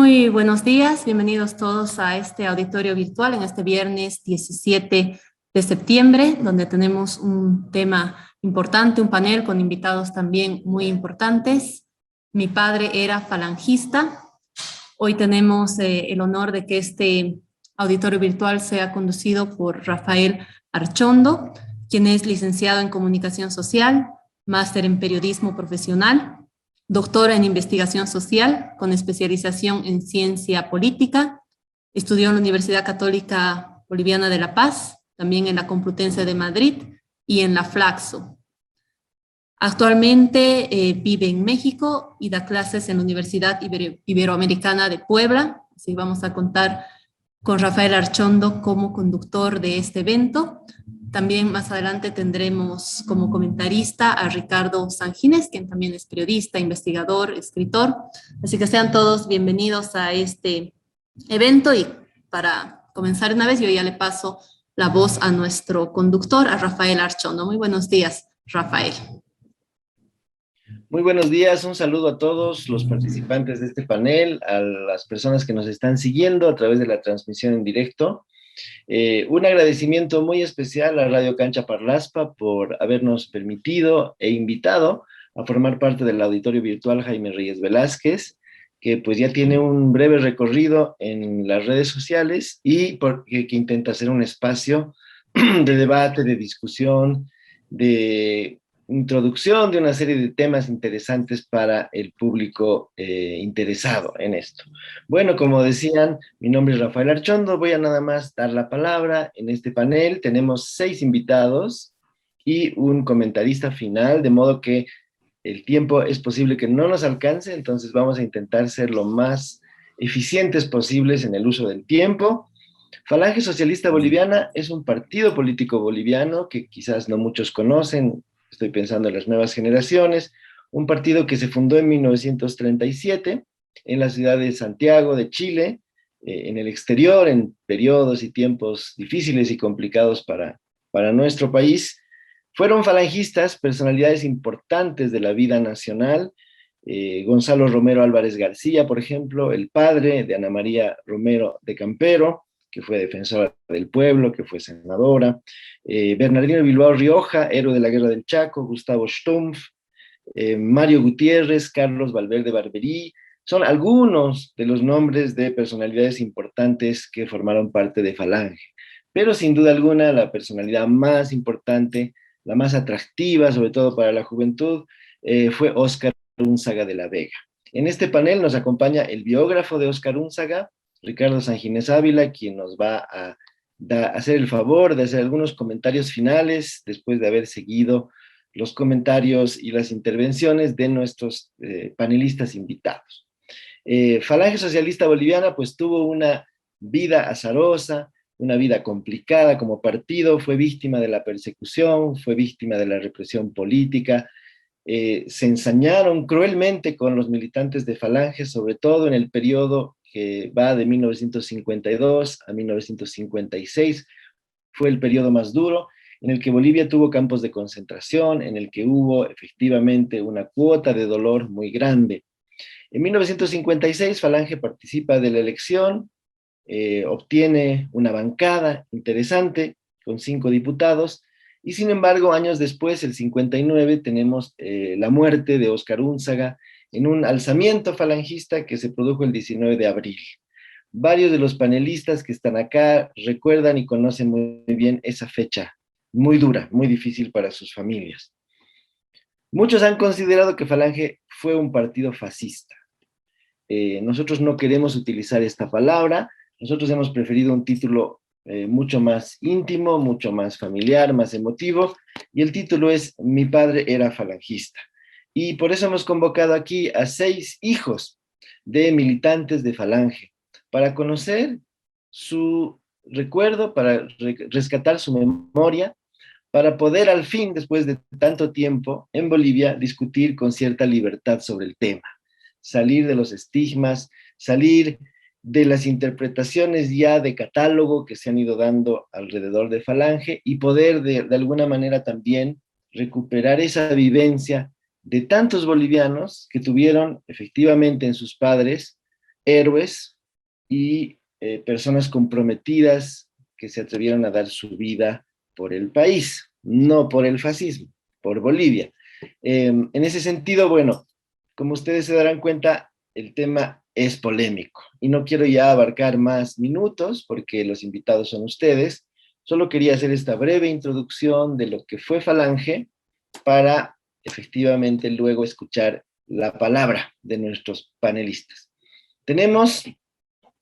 Muy buenos días, bienvenidos todos a este auditorio virtual en este viernes 17 de septiembre, donde tenemos un tema importante, un panel con invitados también muy importantes. Mi padre era falangista. Hoy tenemos el honor de que este auditorio virtual sea conducido por Rafael Archondo, quien es licenciado en Comunicación Social, máster en Periodismo Profesional, doctora en Investigación Social con especialización en Ciencia Política. Estudió en la Universidad Católica Boliviana de La Paz, también en la Complutense de Madrid y en la Flaxo. Actualmente vive en México y da clases en la Universidad Iberoamericana de Puebla. Así vamos a contar con Rafael Archondo como conductor de este evento. También más adelante tendremos como comentarista a Ricardo Sanginés, quien también es periodista, investigador, escritor. Así que sean todos bienvenidos a este evento, y para comenzar una vez yo ya le paso la voz a nuestro conductor, a Rafael Archondo. Muy buenos días, Rafael. Muy buenos días, un saludo a todos los participantes de este panel, a las personas que nos están siguiendo a través de la transmisión en directo. Un agradecimiento muy especial a Radio Cancha Parlaspa por habernos permitido e invitado a formar parte del auditorio virtual Jaime Reyes Velázquez, que pues ya tiene un breve recorrido en las redes sociales y que intenta ser un espacio de debate, de discusión, de introducción de una serie de temas interesantes para el público interesado en esto. Bueno, como decían, mi nombre es Rafael Archondo, voy a nada más dar la palabra en este panel. Tenemos 6 invitados y un comentarista final, de modo que el tiempo es posible que no nos alcance, entonces vamos a intentar ser lo más eficientes posibles en el uso del tiempo. Falange Socialista Boliviana es un partido político boliviano que quizás no muchos conocen, estoy pensando en las nuevas generaciones, un partido que se fundó en 1937 en la ciudad de Santiago de Chile, en el exterior, en periodos y tiempos difíciles y complicados para nuestro país. Fueron falangistas, personalidades importantes de la vida nacional, Gonzalo Romero Álvarez García, por ejemplo, el padre de Ana María Romero de Campero, que fue defensora del pueblo, que fue senadora, Bernardino Bilbao Rioja, héroe de la Guerra del Chaco, Gustavo Stumpf, Mario Gutiérrez, Carlos Valverde Barberí, son algunos de los nombres de personalidades importantes que formaron parte de Falange. Pero sin duda alguna, la personalidad más importante, la más atractiva, sobre todo para la juventud, fue Óscar Unzaga de la Vega. En este panel nos acompaña el biógrafo de Óscar Unzaga, Ricardo Sanginés Ávila, quien nos va a hacer el favor de hacer algunos comentarios finales después de haber seguido los comentarios y las intervenciones de nuestros panelistas invitados. Falange Socialista Boliviana pues tuvo una vida azarosa, una vida complicada como partido, fue víctima de la persecución, fue víctima de la represión política, se ensañaron cruelmente con los militantes de Falange, sobre todo en el periodo que va de 1952 a 1956, fue el periodo más duro, en el que Bolivia tuvo campos de concentración, en el que hubo efectivamente una cuota de dolor muy grande. En 1956 Falange participa de la elección, obtiene una bancada interesante con 5 diputados, y sin embargo, años después, el 59, tenemos la muerte de Óscar Unzaga en un alzamiento falangista que se produjo el 19 de abril. Varios de los panelistas que están acá recuerdan y conocen muy bien esa fecha, muy dura, muy difícil para sus familias. Muchos han considerado que Falange fue un partido fascista. Nosotros no queremos utilizar esta palabra, nosotros hemos preferido un título mucho más íntimo, mucho más familiar, más emotivo, y el título es Mi padre era falangista. Y por eso hemos convocado aquí a 6 hijos de militantes de Falange, para conocer su recuerdo, para rescatar su memoria, para poder al fin, después de tanto tiempo en Bolivia, discutir con cierta libertad sobre el tema, salir de los estigmas, salir de las interpretaciones ya de catálogo que se han ido dando alrededor de Falange, y poder de alguna manera también recuperar esa vivencia de tantos bolivianos que tuvieron efectivamente en sus padres héroes y personas comprometidas que se atrevieron a dar su vida por el país, no por el fascismo, por Bolivia. En ese sentido, bueno, como ustedes se darán cuenta, el tema es polémico y no quiero ya abarcar más minutos porque los invitados son ustedes. Solo quería hacer esta breve introducción de lo que fue Falange para efectivamente luego escuchar la palabra de nuestros panelistas. Tenemos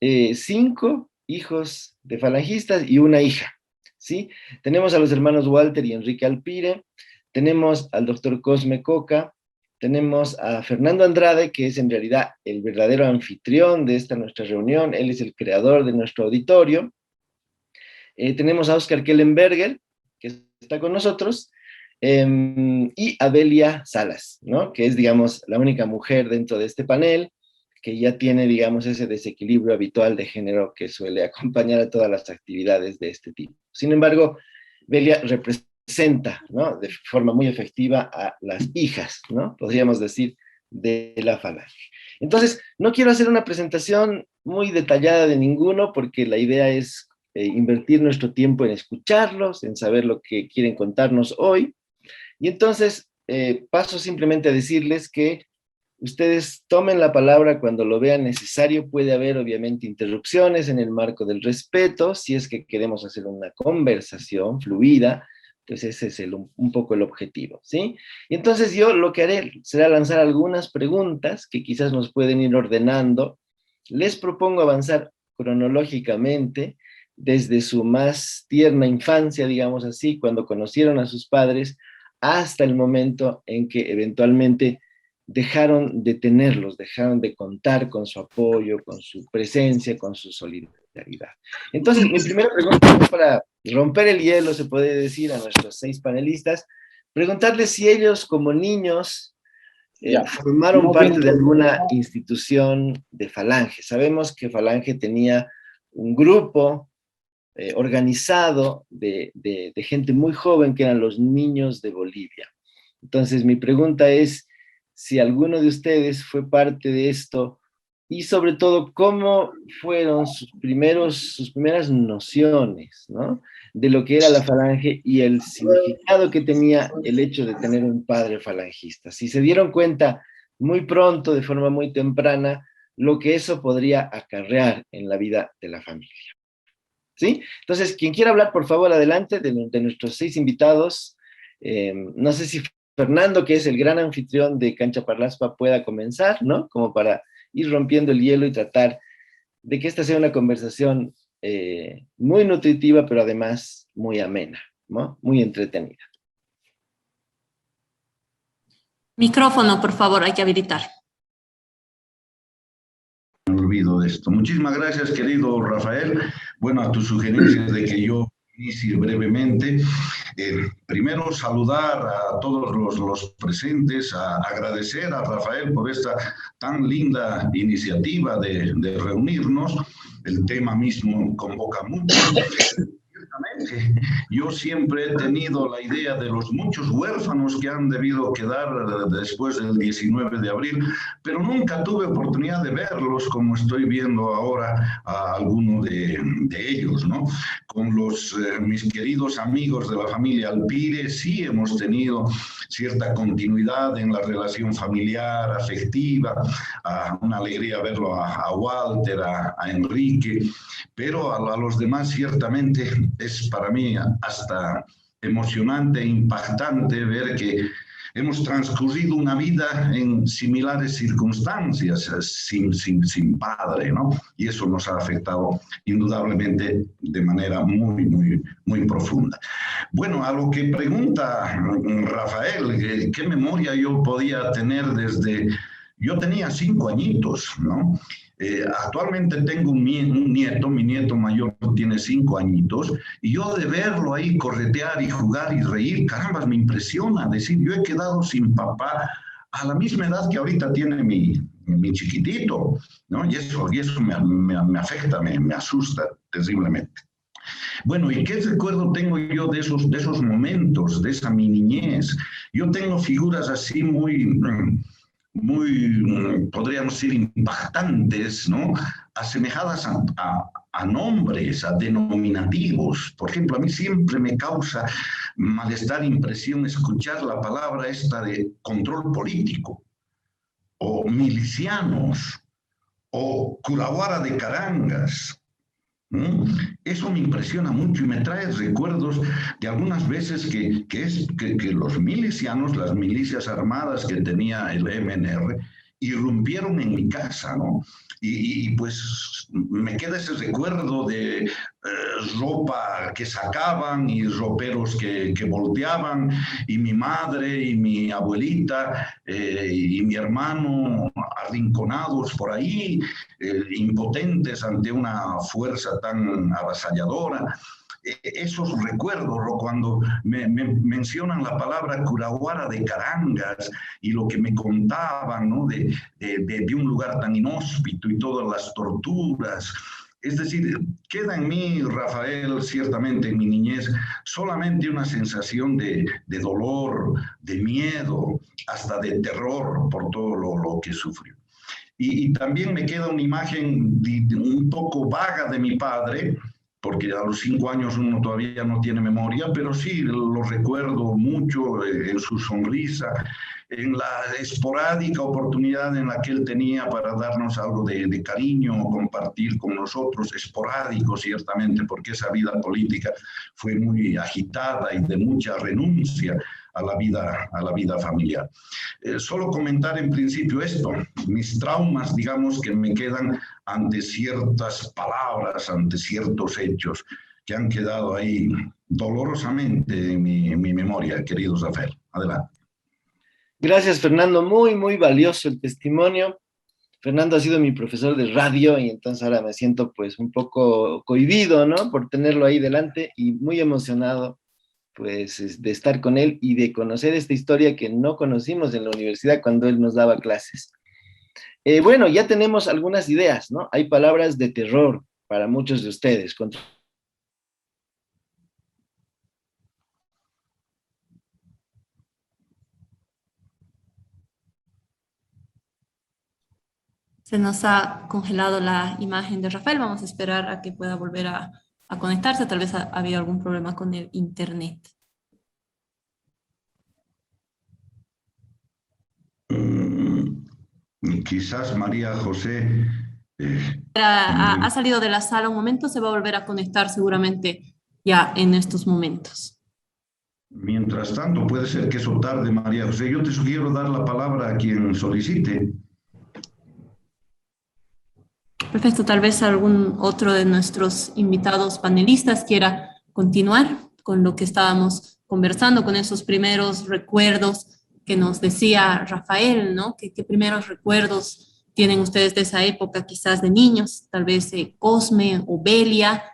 5 hijos de falangistas y una hija, ¿sí? Tenemos a los hermanos Walter y Enrique Alpire, tenemos al doctor Cosme Coca, tenemos a Fernando Andrade, que es en realidad el verdadero anfitrión de esta nuestra reunión, él es el creador de nuestro auditorio. Tenemos a Oscar Kellenberger, que está con nosotros, y a Belia Salas, ¿no? Que es, digamos, la única mujer dentro de este panel, que ya tiene, digamos, ese desequilibrio habitual de género que suele acompañar a todas las actividades de este tipo. Sin embargo, Belia representa, ¿no?, de forma muy efectiva a las hijas, ¿no?, podríamos decir, de la Falange. Entonces, no quiero hacer una presentación muy detallada de ninguno, porque la idea es invertir nuestro tiempo en escucharlos, en saber lo que quieren contarnos hoy. Y entonces paso simplemente a decirles que ustedes tomen la palabra cuando lo vean necesario. Puede haber obviamente interrupciones en el marco del respeto, si es que queremos hacer una conversación fluida, pues ese es un poco el objetivo, ¿sí? Y entonces yo lo que haré será lanzar algunas preguntas que quizás nos pueden ir ordenando. Les propongo avanzar cronológicamente desde su más tierna infancia, digamos así, cuando conocieron a sus padres, hasta el momento en que eventualmente dejaron de tenerlos, dejaron de contar con su apoyo, con su presencia, con su solidaridad. Entonces, mi primera pregunta es para romper el hielo, se puede decir, a nuestros 6 panelistas, preguntarles si ellos como niños formaron parte de alguna institución de Falange. Sabemos que Falange tenía un grupo organizado de gente muy joven que eran los niños de Bolivia. Entonces, mi pregunta es si alguno de ustedes fue parte de esto y sobre todo cómo fueron sus primeras nociones, ¿no?, de lo que era la Falange y el significado que tenía el hecho de tener un padre falangista. Si se dieron cuenta muy pronto, de forma muy temprana, lo que eso podría acarrear en la vida de la familia. ¿Sí? Entonces, quien quiera hablar, por favor, adelante, de nuestros 6 invitados. No sé si Fernando, que es el gran anfitrión de Cancha Parlaspa, pueda comenzar, ¿no?, como para ir rompiendo el hielo y tratar de que esta sea una conversación muy nutritiva, pero además muy amena, ¿no?, muy entretenida. Micrófono, por favor, hay que habilitar. Me olvido de esto. Muchísimas gracias, querido Rafael. Bueno, a tus sugerencias de que yo inicie brevemente. Primero, saludar a todos los presentes, agradecer a Rafael por esta tan linda iniciativa de reunirnos. El tema mismo convoca mucho. Yo siempre he tenido la idea de los muchos huérfanos que han debido quedar después del 19 de abril, pero nunca tuve oportunidad de verlos como estoy viendo ahora a algunos de ellos, ¿no? Con mis queridos amigos de la familia Alpire sí hemos tenido cierta continuidad en la relación familiar, afectiva, una alegría verlo a Walter, a Enrique, pero a los demás ciertamente es para mí hasta emocionante e impactante ver que hemos transcurrido una vida en similares circunstancias, sin padre, ¿no? Y eso nos ha afectado indudablemente de manera muy profunda. Bueno, a lo que pregunta Rafael, ¿qué memoria yo podía tener desde... Yo tenía 5 añitos, ¿no? Actualmente tengo un nieto, mi nieto mayor tiene 5 añitos, y yo de verlo ahí corretear y jugar y reír, caramba, me impresiona, decir, yo he quedado sin papá a la misma edad que ahorita tiene mi chiquitito, ¿no? Y eso me afecta, me asusta terriblemente. Bueno, ¿y qué recuerdo tengo yo de esos momentos, de esa mi niñez? Yo tengo figuras así muy podríamos decir, impactantes, ¿no? Asemejadas a nombres, a denominativos. Por ejemplo, a mí siempre me causa malestar, impresión escuchar la palabra esta de control político, o milicianos, o Curahuara de Carangas. Eso me impresiona mucho y me trae recuerdos de algunas veces que los milicianos, las milicias armadas que tenía el MNR, irrumpieron en mi casa, ¿no? Y pues me queda ese recuerdo de ropa que sacaban y roperos que volteaban, y mi madre y mi abuelita y mi hermano arrinconados por ahí, impotentes ante una fuerza tan avasalladora. Esos recuerdos, cuando me mencionan la palabra Curahuara de Carangas y lo que me contaban, ¿no? de un lugar tan inhóspito y todas las torturas. Es decir, queda en mí, Rafael, ciertamente en mi niñez, solamente una sensación de dolor, de miedo, hasta de terror por todo lo que sufrió. Y también me queda una imagen un poco vaga de mi padre, porque a los 5 años uno todavía no tiene memoria, pero sí lo recuerdo mucho en su sonrisa, en la esporádica oportunidad en la que él tenía para darnos algo de cariño, compartir con nosotros, esporádico ciertamente, porque esa vida política fue muy agitada y de mucha renuncia a la vida familiar. Solo comentar en principio esto, mis traumas, digamos, que me quedan ante ciertas palabras, ante ciertos hechos que han quedado ahí dolorosamente en mi memoria, querido Rafael. Adelante. Gracias, Fernando. Muy, muy valioso el testimonio. Fernando ha sido mi profesor de radio y entonces ahora me siento pues un poco cohibido, ¿no? Por tenerlo ahí delante y muy emocionado pues de estar con él y de conocer esta historia que no conocimos en la universidad cuando él nos daba clases. Bueno, ya tenemos algunas ideas, ¿no? Hay palabras de terror para muchos de ustedes. Se nos ha congelado la imagen de Rafael. Vamos a esperar a que pueda volver a conectarse. Tal vez ha habido algún problema con el internet. Quizás María José... Ha salido de la sala un momento, se va a volver a conectar seguramente ya en estos momentos. Mientras tanto, puede ser que eso tarde, María José. Yo te sugiero dar la palabra a quien solicite. Perfecto, tal vez algún otro de nuestros invitados panelistas quiera continuar con lo que estábamos conversando, con esos primeros recuerdos que nos decía Rafael, ¿no? ¿Qué primeros recuerdos tienen ustedes de esa época, quizás de niños? Tal vez Cosme o Belia.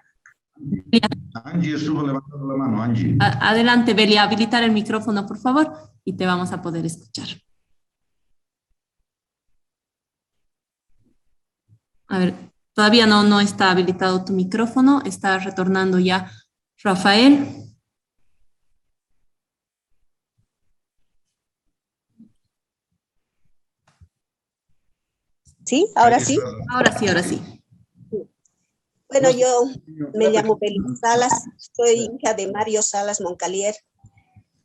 Angie estuvo levantando la mano, Angie. Adelante, Belia, habilitar el micrófono, por favor, y te vamos a poder escuchar. A ver, todavía no está habilitado tu micrófono, está retornando ya Rafael. ¿Sí? ¿Ahora sí? Ahora sí. Bueno, yo me llamo Belia Salas, soy hija de Mario Salas Moncalier.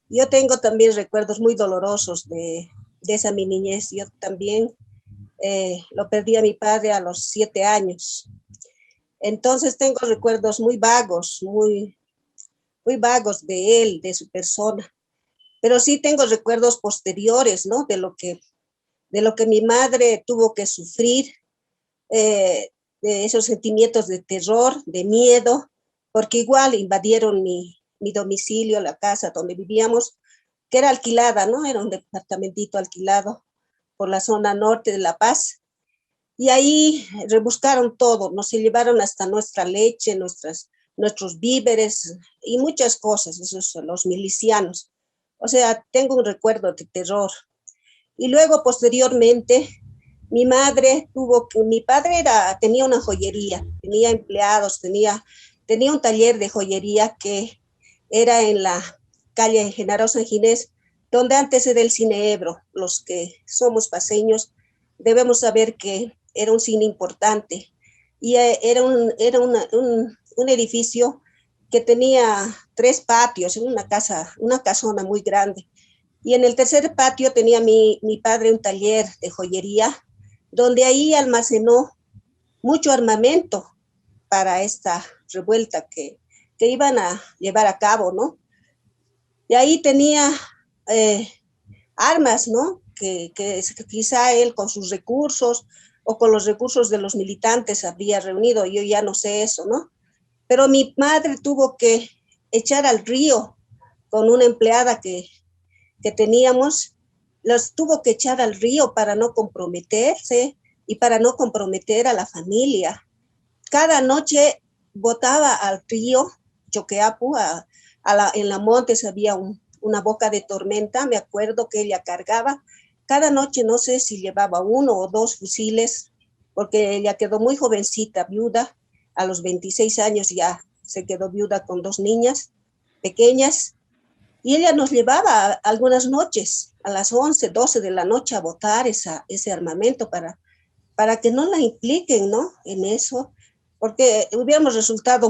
Yo tengo también recuerdos muy dolorosos de esa mi niñez. Yo también lo perdí a mi padre a los 7 años. Entonces tengo recuerdos muy vagos, muy vagos de él, de su persona. Pero sí tengo recuerdos posteriores, ¿no? De lo que mi madre tuvo que sufrir, de esos sentimientos de terror, de miedo, porque igual invadieron mi domicilio, la casa donde vivíamos, que era alquilada, ¿no? Era un departamentito alquilado por la zona norte de La Paz. Y ahí rebuscaron todo, nos llevaron hasta nuestra leche, nuestros víveres y muchas cosas, esos son los milicianos. O sea, tengo un recuerdo de terror. Y luego, posteriormente, mi padre tenía una joyería, tenía empleados, tenía un taller de joyería que era en la calle Genaro San Ginés, donde antes era el Cine Ebro. Los que somos paseños debemos saber que era un cine importante y era un edificio que tenía 3 patios, una casona muy grande. Y en el tercer patio tenía mi padre un taller de joyería, donde ahí almacenó mucho armamento para esta revuelta que iban a llevar a cabo, ¿no? Y ahí tenía armas, ¿no? Que quizá él con sus recursos o con los recursos de los militantes habría reunido, yo ya no sé eso, ¿no? Pero mi madre tuvo que echar al río con una empleada que teníamos, los tuvo que echar al río para no comprometerse y para no comprometer a la familia. Cada noche botaba al río Choqueapu, en la Montes había una boca de tormenta, me acuerdo que ella cargaba, cada noche no sé si llevaba 1 o 2 fusiles, porque ella quedó muy jovencita, viuda, a los 26 años ya se quedó viuda con 2 niñas pequeñas, y ella nos llevaba algunas noches, a las 11, 12 de la noche a botar ese armamento para que no la impliquen, ¿no? En eso, porque hubiéramos resultado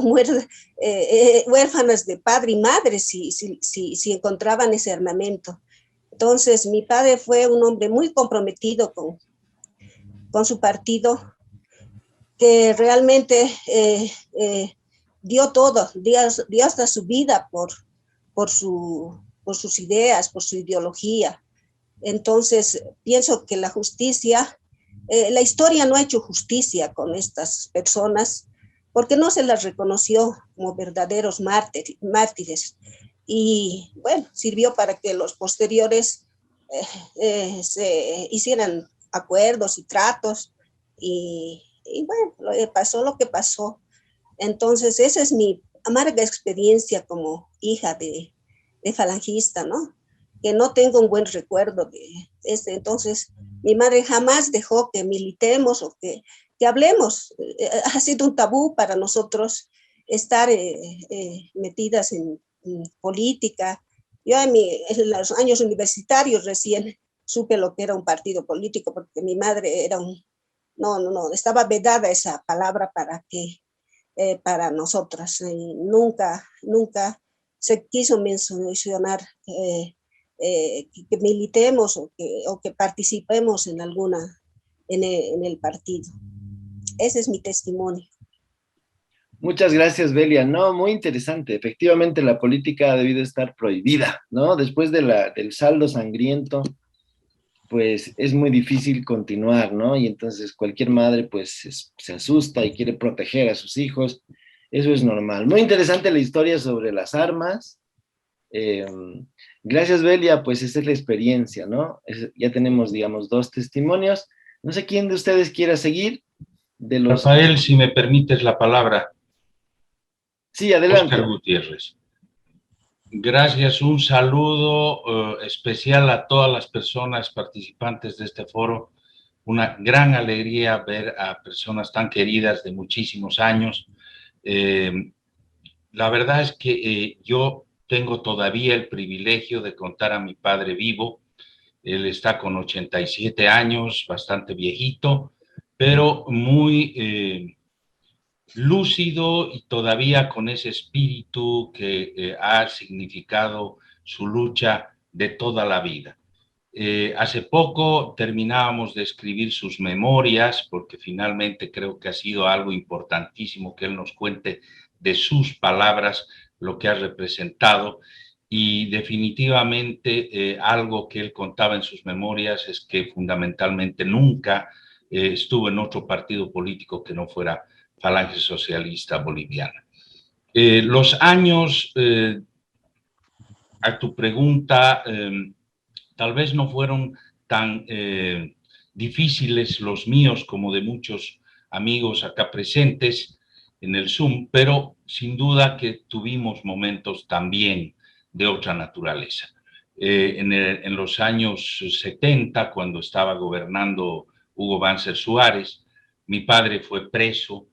huérfanas de padre y madre si encontraban ese armamento. Entonces, mi padre fue un hombre muy comprometido con su partido, que realmente dio todo, dio hasta su vida por sus ideas, por su ideología. Entonces, pienso que la justicia, la historia no ha hecho justicia con estas personas porque no se las reconoció como verdaderos mártires. Y bueno, sirvió para que los posteriores se hicieran acuerdos y tratos y bueno, pasó lo que pasó. Entonces, esa es mi amarga experiencia como hija de falangista, ¿no? Que no tengo un buen recuerdo de entonces mi madre jamás dejó que militemos o que hablemos. Ha sido un tabú para nosotros estar metidas en política. Yo en los años universitarios recién supe lo que era un partido político, porque mi madre era no, estaba vedada esa palabra para nosotras. Nunca se quiso mencionar que militemos o que participemos en el partido. Ese es mi testimonio. Muchas gracias, Belia. No, muy interesante. Efectivamente, la política ha debido estar prohibida, ¿no? Después del saldo sangriento, pues es muy difícil continuar, ¿no? Y entonces cualquier madre, pues, se asusta y quiere proteger a sus hijos. Eso es normal. Muy interesante la historia sobre las armas. Gracias, Belia, pues esa es la experiencia, ¿no? Ya tenemos, digamos, 2 testimonios. No sé quién de ustedes quiera seguir. Rafael, si me permites la palabra. Sí, adelante. Óscar Gutiérrez. Gracias, un saludo especial a todas las personas participantes de este foro. Una gran alegría ver a personas tan queridas de muchísimos años. La verdad es que yo tengo todavía el privilegio de contar a mi padre vivo. Él está con 87 años, bastante viejito, pero muy lúcido y todavía con ese espíritu que ha significado su lucha de toda la vida. Hace poco terminábamos de escribir sus memorias, porque finalmente creo que ha sido algo importantísimo que él nos cuente de sus palabras lo que ha representado, y definitivamente algo que él contaba en sus memorias es que fundamentalmente nunca estuvo en otro partido político que no fuera Falange Socialista Boliviana. Los años, a tu pregunta, tal vez no fueron tan difíciles los míos como de muchos amigos acá presentes en el Zoom, pero sin duda que tuvimos momentos también de otra naturaleza. En los años 70, cuando estaba gobernando Hugo Banzer Suárez, mi padre fue preso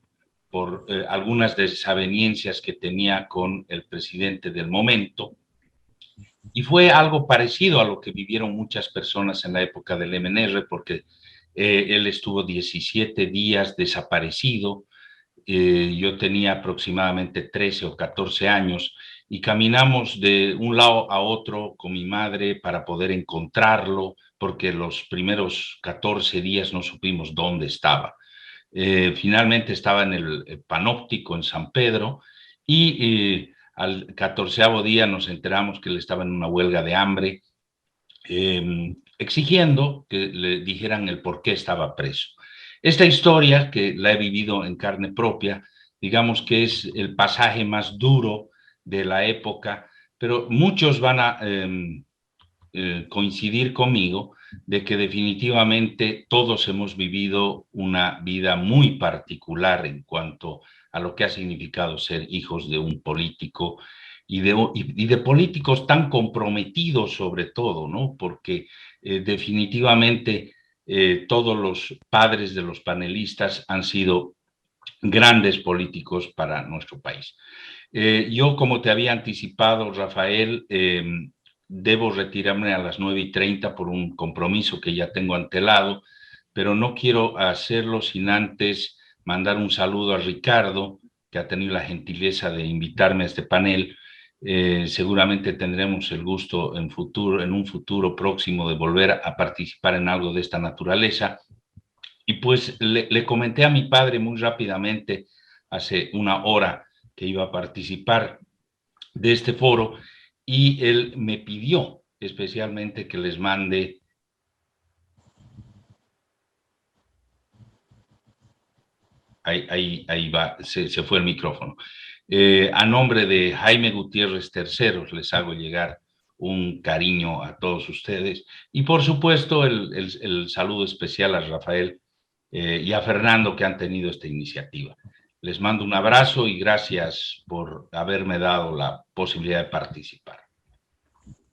por algunas desavenencias que tenía con el presidente del momento, Y fue algo parecido a lo que vivieron muchas personas en la época del MNR, porque él estuvo 17 días desaparecido. Yo tenía aproximadamente 13 o 14 años y caminamos de un lado a otro con mi madre para poder encontrarlo, porque los primeros 14 días no supimos dónde estaba. Finalmente estaba en el Panóptico en San Pedro y al 14º día nos enteramos que él estaba en una huelga de hambre, exigiendo que le dijeran el por qué estaba preso. Esta historia, que la he vivido en carne propia, digamos que es el pasaje más duro de la época, pero muchos van a coincidir conmigo de que definitivamente todos hemos vivido una vida muy particular en cuanto a lo que ha significado ser hijos de un político y de políticos tan comprometidos sobre todo, ¿no? Porque definitivamente todos los padres de los panelistas han sido grandes políticos para nuestro país. Yo, como te había anticipado, Rafael, debo retirarme a las 9:30 por un compromiso que ya tengo antelado, pero no quiero hacerlo sin antes mandar un saludo a Ricardo, que ha tenido la gentileza de invitarme a este panel. Seguramente tendremos el gusto en un futuro próximo de volver a participar en algo de esta naturaleza. Y pues le comenté a mi padre muy rápidamente, hace una hora, que iba a participar de este foro, y él me pidió especialmente que les mande. Ahí va, se fue el micrófono. A nombre de Jaime Gutiérrez III les hago llegar un cariño a todos ustedes y por supuesto el saludo especial a Rafael y a Fernando, que han tenido esta iniciativa. Les mando un abrazo y gracias por haberme dado la posibilidad de participar.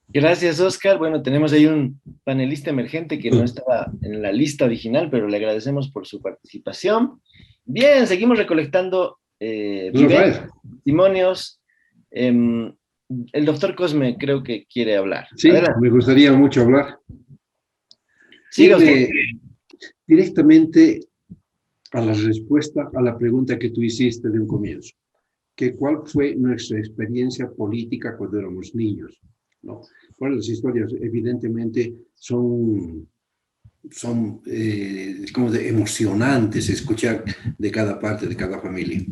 Gracias, Oscar. Bueno, tenemos ahí un panelista emergente que no estaba en la lista original, pero le agradecemos por su participación. Bien, seguimos recolectando testimonios. El doctor Cosme creo que quiere hablar. Sí, adelante. me gustaría mucho hablar. Sí, directamente a la respuesta a la pregunta que tú hiciste de un comienzo, que cuál fue nuestra experiencia política cuando éramos niños, ¿no? Bueno, las historias evidentemente son como de emocionantes escuchar de cada parte, de cada familia.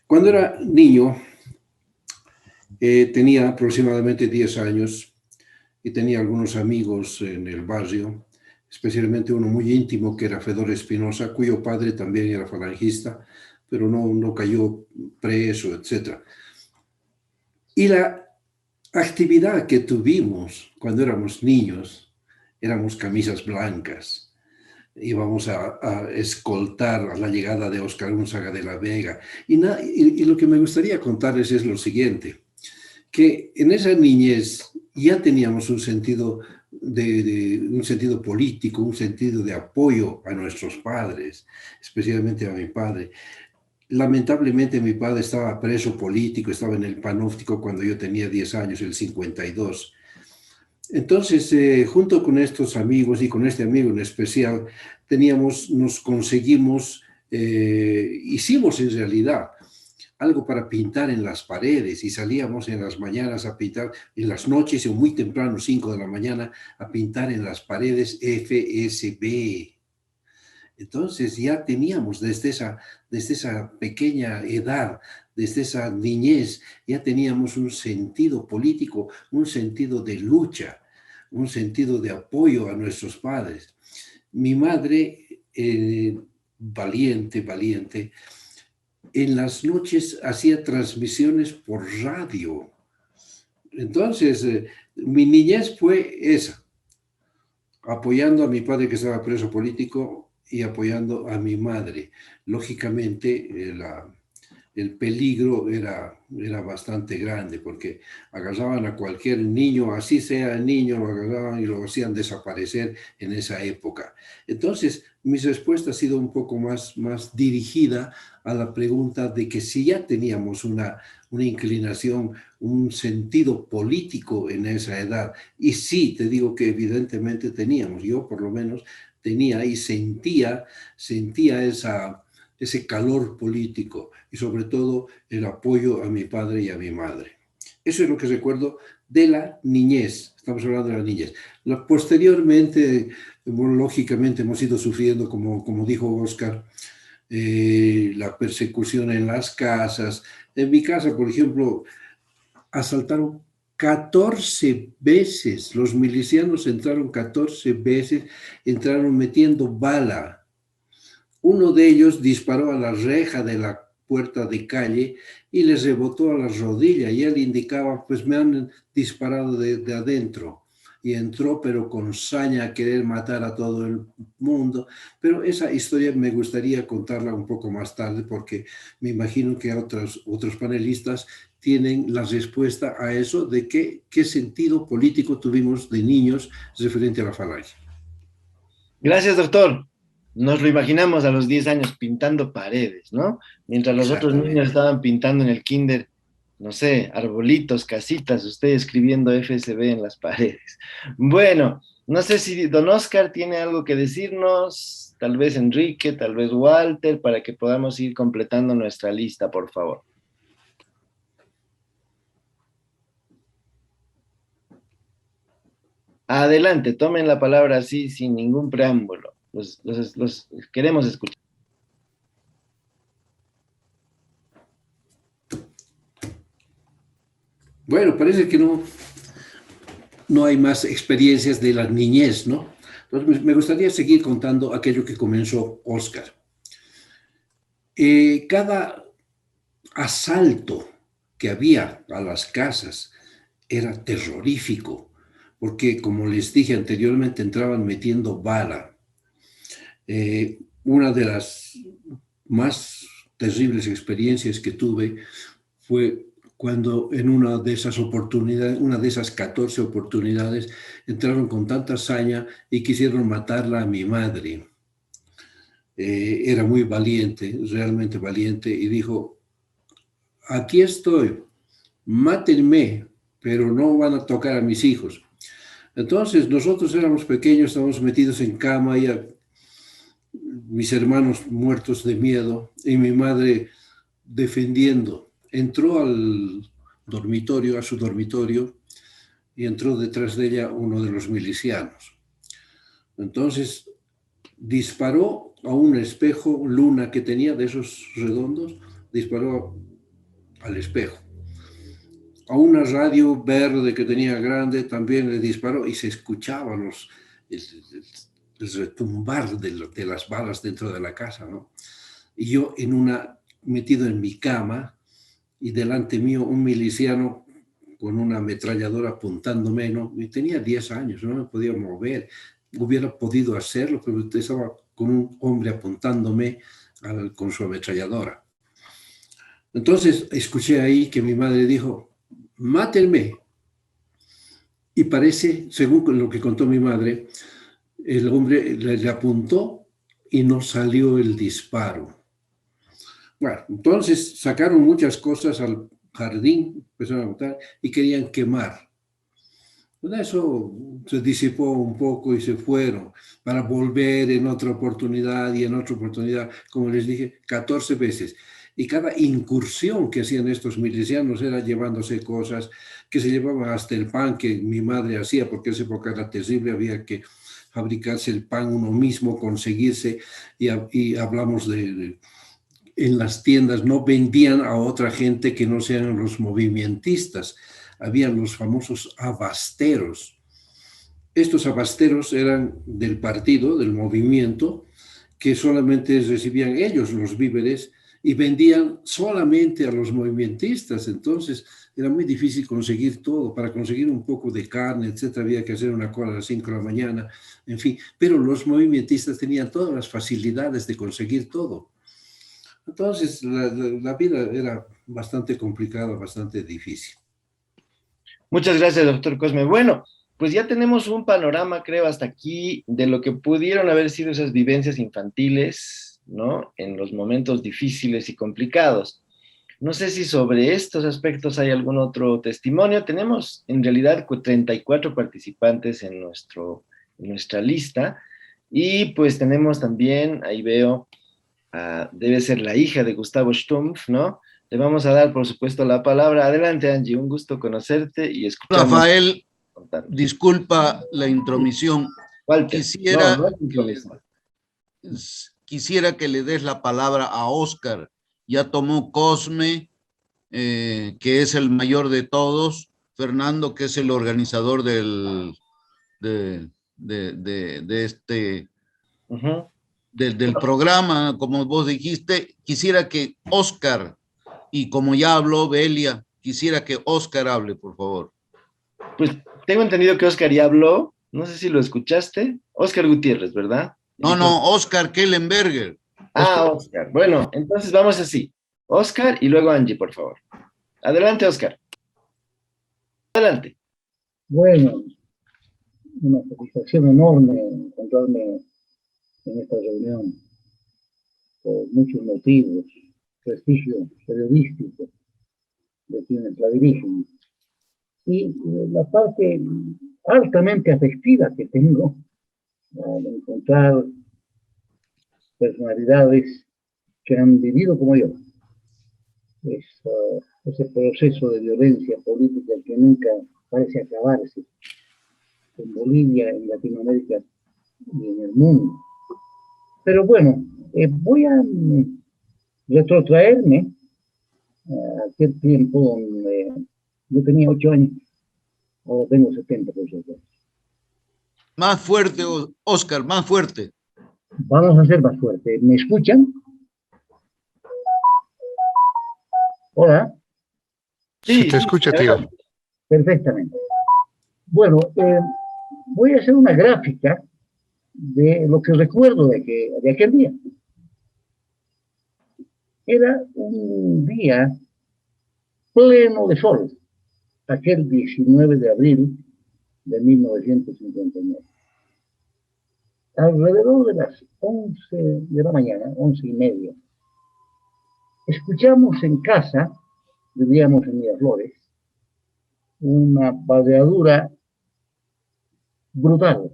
Cuando era niño, tenía aproximadamente 10 años y tenía algunos amigos en el barrio, especialmente uno muy íntimo que era Fedor Espinosa, cuyo padre también era falangista, pero no cayó preso, etc. Y la actividad que tuvimos cuando éramos niños, éramos camisas blancas, íbamos a escoltar a la llegada de Óscar Unzaga de la Vega. Y lo que me gustaría contarles es lo siguiente, que en esa niñez ya teníamos un sentido un sentido político, un sentido de apoyo a nuestros padres, especialmente a mi padre. Lamentablemente mi padre estaba preso político, estaba en el Panóptico cuando yo tenía 10 años, el 52. Entonces, junto con estos amigos y con este amigo en especial, hicimos en realidad algo para pintar en las paredes y salíamos en las mañanas a pintar, en las noches o muy temprano, 5 de la mañana, a pintar en las paredes FSB. Entonces ya teníamos desde esa pequeña edad, desde esa niñez, ya teníamos un sentido político, un sentido de lucha, un sentido de apoyo a nuestros padres. Mi madre, valiente, en las noches hacía transmisiones por radio. Entonces, mi niñez fue esa, apoyando a mi padre que estaba preso político y apoyando a mi madre. Lógicamente, el peligro era bastante grande, porque agarraban a cualquier niño, así sea niño, lo agarraban y lo hacían desaparecer en esa época. Entonces, mi respuesta ha sido un poco más dirigida a la pregunta de que si ya teníamos una inclinación, un sentido político en esa edad. Y sí, te digo que evidentemente teníamos, yo por lo menos tenía y sentía ese calor político y sobre todo el apoyo a mi padre y a mi madre. Eso es lo que recuerdo de la niñez, estamos hablando de la niñez. Posteriormente, bueno, lógicamente hemos ido sufriendo, como dijo Oscar, la persecución en las casas. En mi casa, por ejemplo, asaltaron 14 veces, los milicianos entraron 14 veces, entraron metiendo bala. Uno de ellos disparó a la reja de la puerta de calle y les rebotó a la rodilla y él indicaba, pues me han disparado de adentro. Y entró, pero con saña, a querer matar a todo el mundo. Pero esa historia me gustaría contarla un poco más tarde, porque me imagino que otros panelistas tienen la respuesta a eso de qué sentido político tuvimos de niños referente a la falange. Gracias, doctor. Nos lo imaginamos a los 10 años pintando paredes, ¿no? Mientras los otros niños estaban pintando en el kinder, no sé, arbolitos, casitas, usted escribiendo FSB en las paredes. Bueno, no sé si don Oscar tiene algo que decirnos, tal vez Enrique, tal vez Walter, para que podamos ir completando nuestra lista, por favor. Adelante, tomen la palabra así, sin ningún preámbulo. Los queremos escuchar. Bueno, parece que no hay más experiencias de la niñez, ¿no? Entonces, me gustaría seguir contando aquello que comenzó Oscar. Cada asalto que había a las casas era terrorífico, porque, como les dije anteriormente, entraban metiendo bala. Una de las más terribles experiencias que tuve fue cuando en una de esas oportunidades, una de esas 14 oportunidades, entraron con tanta saña y quisieron matarla a mi madre. Era muy valiente, realmente valiente, y dijo, aquí estoy, mátenme, pero no van a tocar a mis hijos. Entonces, nosotros éramos pequeños, estábamos metidos en cama, y mis hermanos muertos de miedo, y mi madre defendiendo. Entró al dormitorio, a su dormitorio, y entró detrás de ella uno de los milicianos. Entonces, disparó a un espejo luna que tenía, de esos redondos, disparó al espejo. A una radio verde que tenía grande también le disparó y se escuchaba el retumbar de las balas dentro de la casa, ¿no? Y yo metido en mi cama, y delante mío un miliciano con una ametralladora apuntándome, ¿no? Y tenía 10 años, no me podía mover. Hubiera podido hacerlo, pero estaba con un hombre apuntándome con su ametralladora. Entonces escuché ahí que mi madre dijo, mátenme. Y parece, según lo que contó mi madre, el hombre le apuntó y no salió el disparo. Bueno, entonces sacaron muchas cosas al jardín, empezaron a botar y querían quemar. Bueno, eso se disipó un poco y se fueron para volver en otra oportunidad y en otra oportunidad, como les dije, 14 veces. Y cada incursión que hacían estos milicianos era llevándose cosas que se llevaban hasta el pan que mi madre hacía, porque en esa época era terrible, había que fabricarse el pan uno mismo, conseguirse, y hablamos en las tiendas no vendían a otra gente que no sean los movimentistas. Habían los famosos abasteros. Estos abasteros eran del partido, del movimiento, que solamente recibían ellos los víveres y vendían solamente a los movimentistas. Entonces era muy difícil conseguir todo. Para conseguir un poco de carne, etcétera, había que hacer una cola a las 5 de la mañana, en fin. Pero los movimentistas tenían todas las facilidades de conseguir todo. Entonces, la vida era bastante complicada, bastante difícil. Muchas gracias, doctor Cosme. Bueno, pues ya tenemos un panorama, creo, hasta aquí de lo que pudieron haber sido esas vivencias infantiles, ¿no? En los momentos difíciles y complicados. No sé si sobre estos aspectos hay algún otro testimonio. Tenemos en realidad 34 participantes en nuestra lista y pues tenemos también, ahí veo, debe ser la hija de Gustavo Stumpf, ¿no? Le vamos a dar, por supuesto, la palabra. Adelante, Angie, un gusto conocerte y escuchar. Rafael, disculpa la intromisión. Walter, Quisiera, no es intromisión. Quisiera que le des la palabra a Oscar. Ya tomó Cosme, que es el mayor de todos, Fernando, que es el organizador del programa, como vos dijiste. Quisiera que Oscar, y como ya habló Belia, quisiera que Oscar hable, por favor. Pues tengo entendido que Oscar ya habló, no sé si lo escuchaste. Oscar Gutiérrez, ¿verdad? No, Oscar Kellenberger. Oscar. Bueno, entonces vamos así. Oscar y luego Angie, por favor. Adelante, Oscar. Adelante. Bueno, una satisfacción enorme encontrarme en esta reunión por muchos motivos, prestigio periodístico de quienes la dirigen y la parte altamente afectiva que tengo al encontrar personalidades que han vivido como yo ese proceso de violencia política que nunca parece acabarse en Bolivia, en Latinoamérica y en el mundo. Pero bueno, voy a retrotraerme a aquel tiempo donde yo tenía 8 años, ahora tengo 70 por cierto. Más fuerte, Oscar, más fuerte. Vamos a ser más fuerte. ¿Me escuchan? Hola. Sí, te escucha, tío. Perfectamente. Bueno, voy a hacer una gráfica de lo que recuerdo de aquel día. Era un día pleno de sol, aquel 19 de abril de 1959. Alrededor de las 11 de la mañana, 11:30, escuchamos en casa, vivíamos en Miraflores, una baleadura brutal.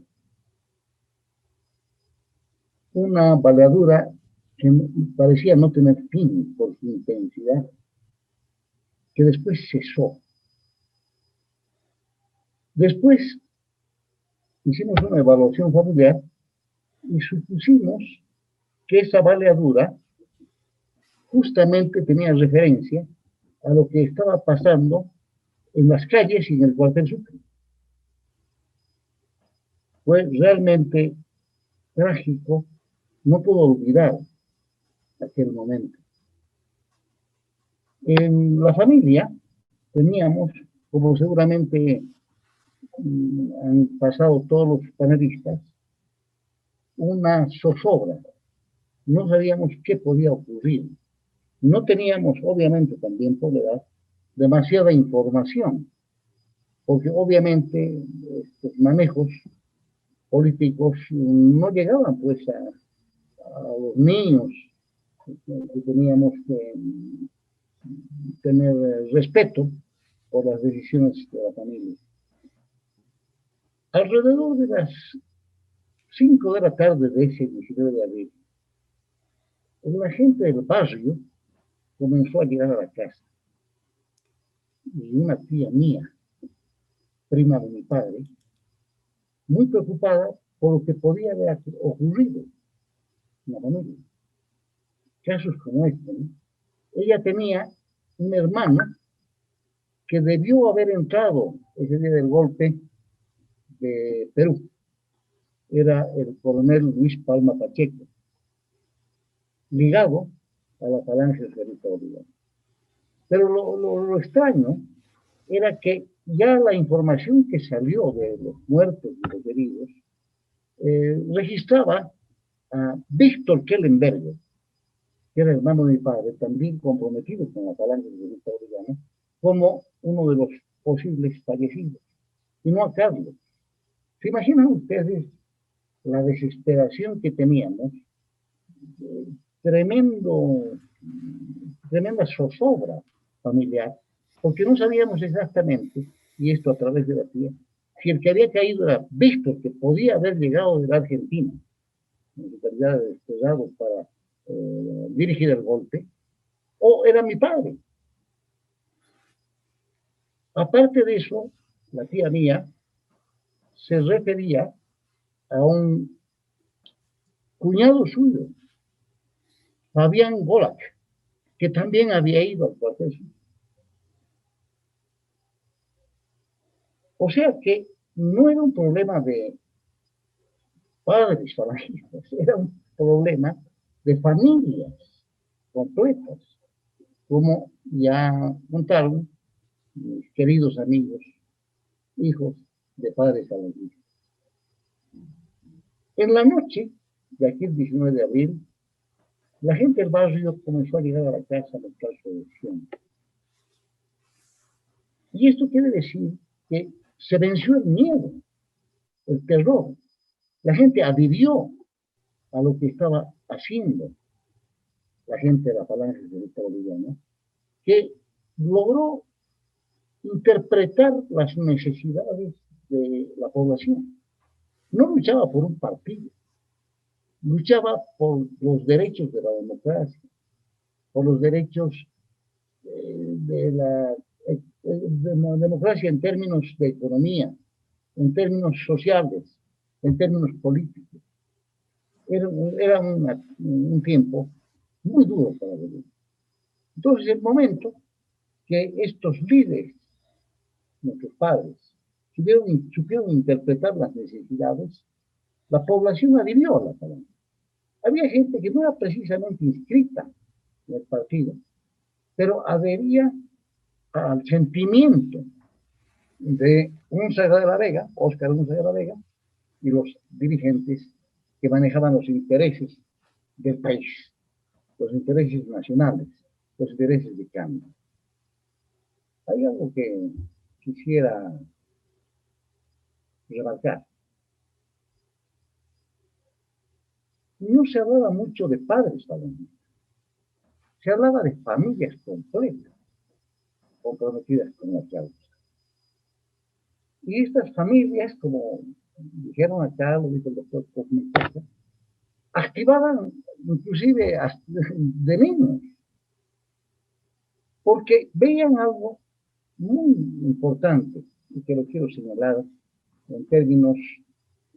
Una baleadura que parecía no tener fin por su intensidad, que después cesó. Después hicimos una evaluación familiar y supusimos que esa baleadura justamente tenía referencia a lo que estaba pasando en las calles y en el cuartel Sucre. Fue realmente trágico, no puedo olvidar aquel momento. En la familia teníamos, como seguramente han pasado todos los panelistas, una zozobra. No sabíamos qué podía ocurrir. No teníamos, obviamente, también por la edad, demasiada información, porque obviamente estos manejos políticos no llegaban pues a los niños, que teníamos que tener respeto por las decisiones de la familia. Alrededor de las 5 de la tarde de ese 19 de abril, la gente del barrio comenzó a llegar a la casa. Y una tía mía, prima de mi padre, muy preocupada por lo que podía haber ocurrido en la familia. Casos como este, ¿no? Ella tenía un hermano que debió haber entrado ese día del golpe de Perú. Era el coronel Luis Palma Pacheco, ligado a la falange socialista boliviana. Pero lo extraño era que ya la información que salió de los muertos y los heridos registraba a Víctor Kellenberger, que era hermano de mi padre, también comprometido con la Falange Socialista Boliviana, como uno de los posibles fallecidos, y no a Carlos. ¿Se imaginan ustedes la desesperación que teníamos? Tremenda zozobra familiar, porque no sabíamos exactamente, y esto a través de la tía, si el que había caído era Víctor, que podía haber llegado de la Argentina, en su calidad de desplegado para dirigir el golpe, o era mi padre. Aparte de eso, la tía mía se refería a un cuñado suyo, Fabián Golak, que también había ido al cuartel. O sea que no era un problema de padres falangistas, era un problema de familias completas, como ya contaron mis queridos amigos, hijos de padres falangistas. En la noche de aquel 19 de abril, la gente del barrio comenzó a llegar a la casa a buscar solución. Y esto quiere decir que se venció el miedo, el terror. La gente adhirió a lo que estaba haciendo la gente de la Falange Socialista Boliviana, que logró interpretar las necesidades de la población. No luchaba por un partido, luchaba por los derechos de la democracia, por los derechos de la democracia en términos de economía, en términos sociales, en términos políticos. Era un tiempo muy duro para Bolivia. Entonces, el momento que estos líderes, nuestros padres, supieron interpretar las necesidades, la población adhirió a la Falange. Había gente que no era precisamente inscrita en el partido, pero adhería al sentimiento de Unza de la Vega, Óscar Unza de la Vega, y los dirigentes que manejaban los intereses del país, los intereses nacionales, los intereses de cambio. Hay algo que quisiera remarcar. No se hablaba mucho de padres falangistas, se hablaba de familias completas comprometidas con la causa. Y estas familias, como dijeron acá, lo dijo el doctor Cosme, activaban inclusive de niños, porque veían algo muy importante, y que lo quiero señalar en términos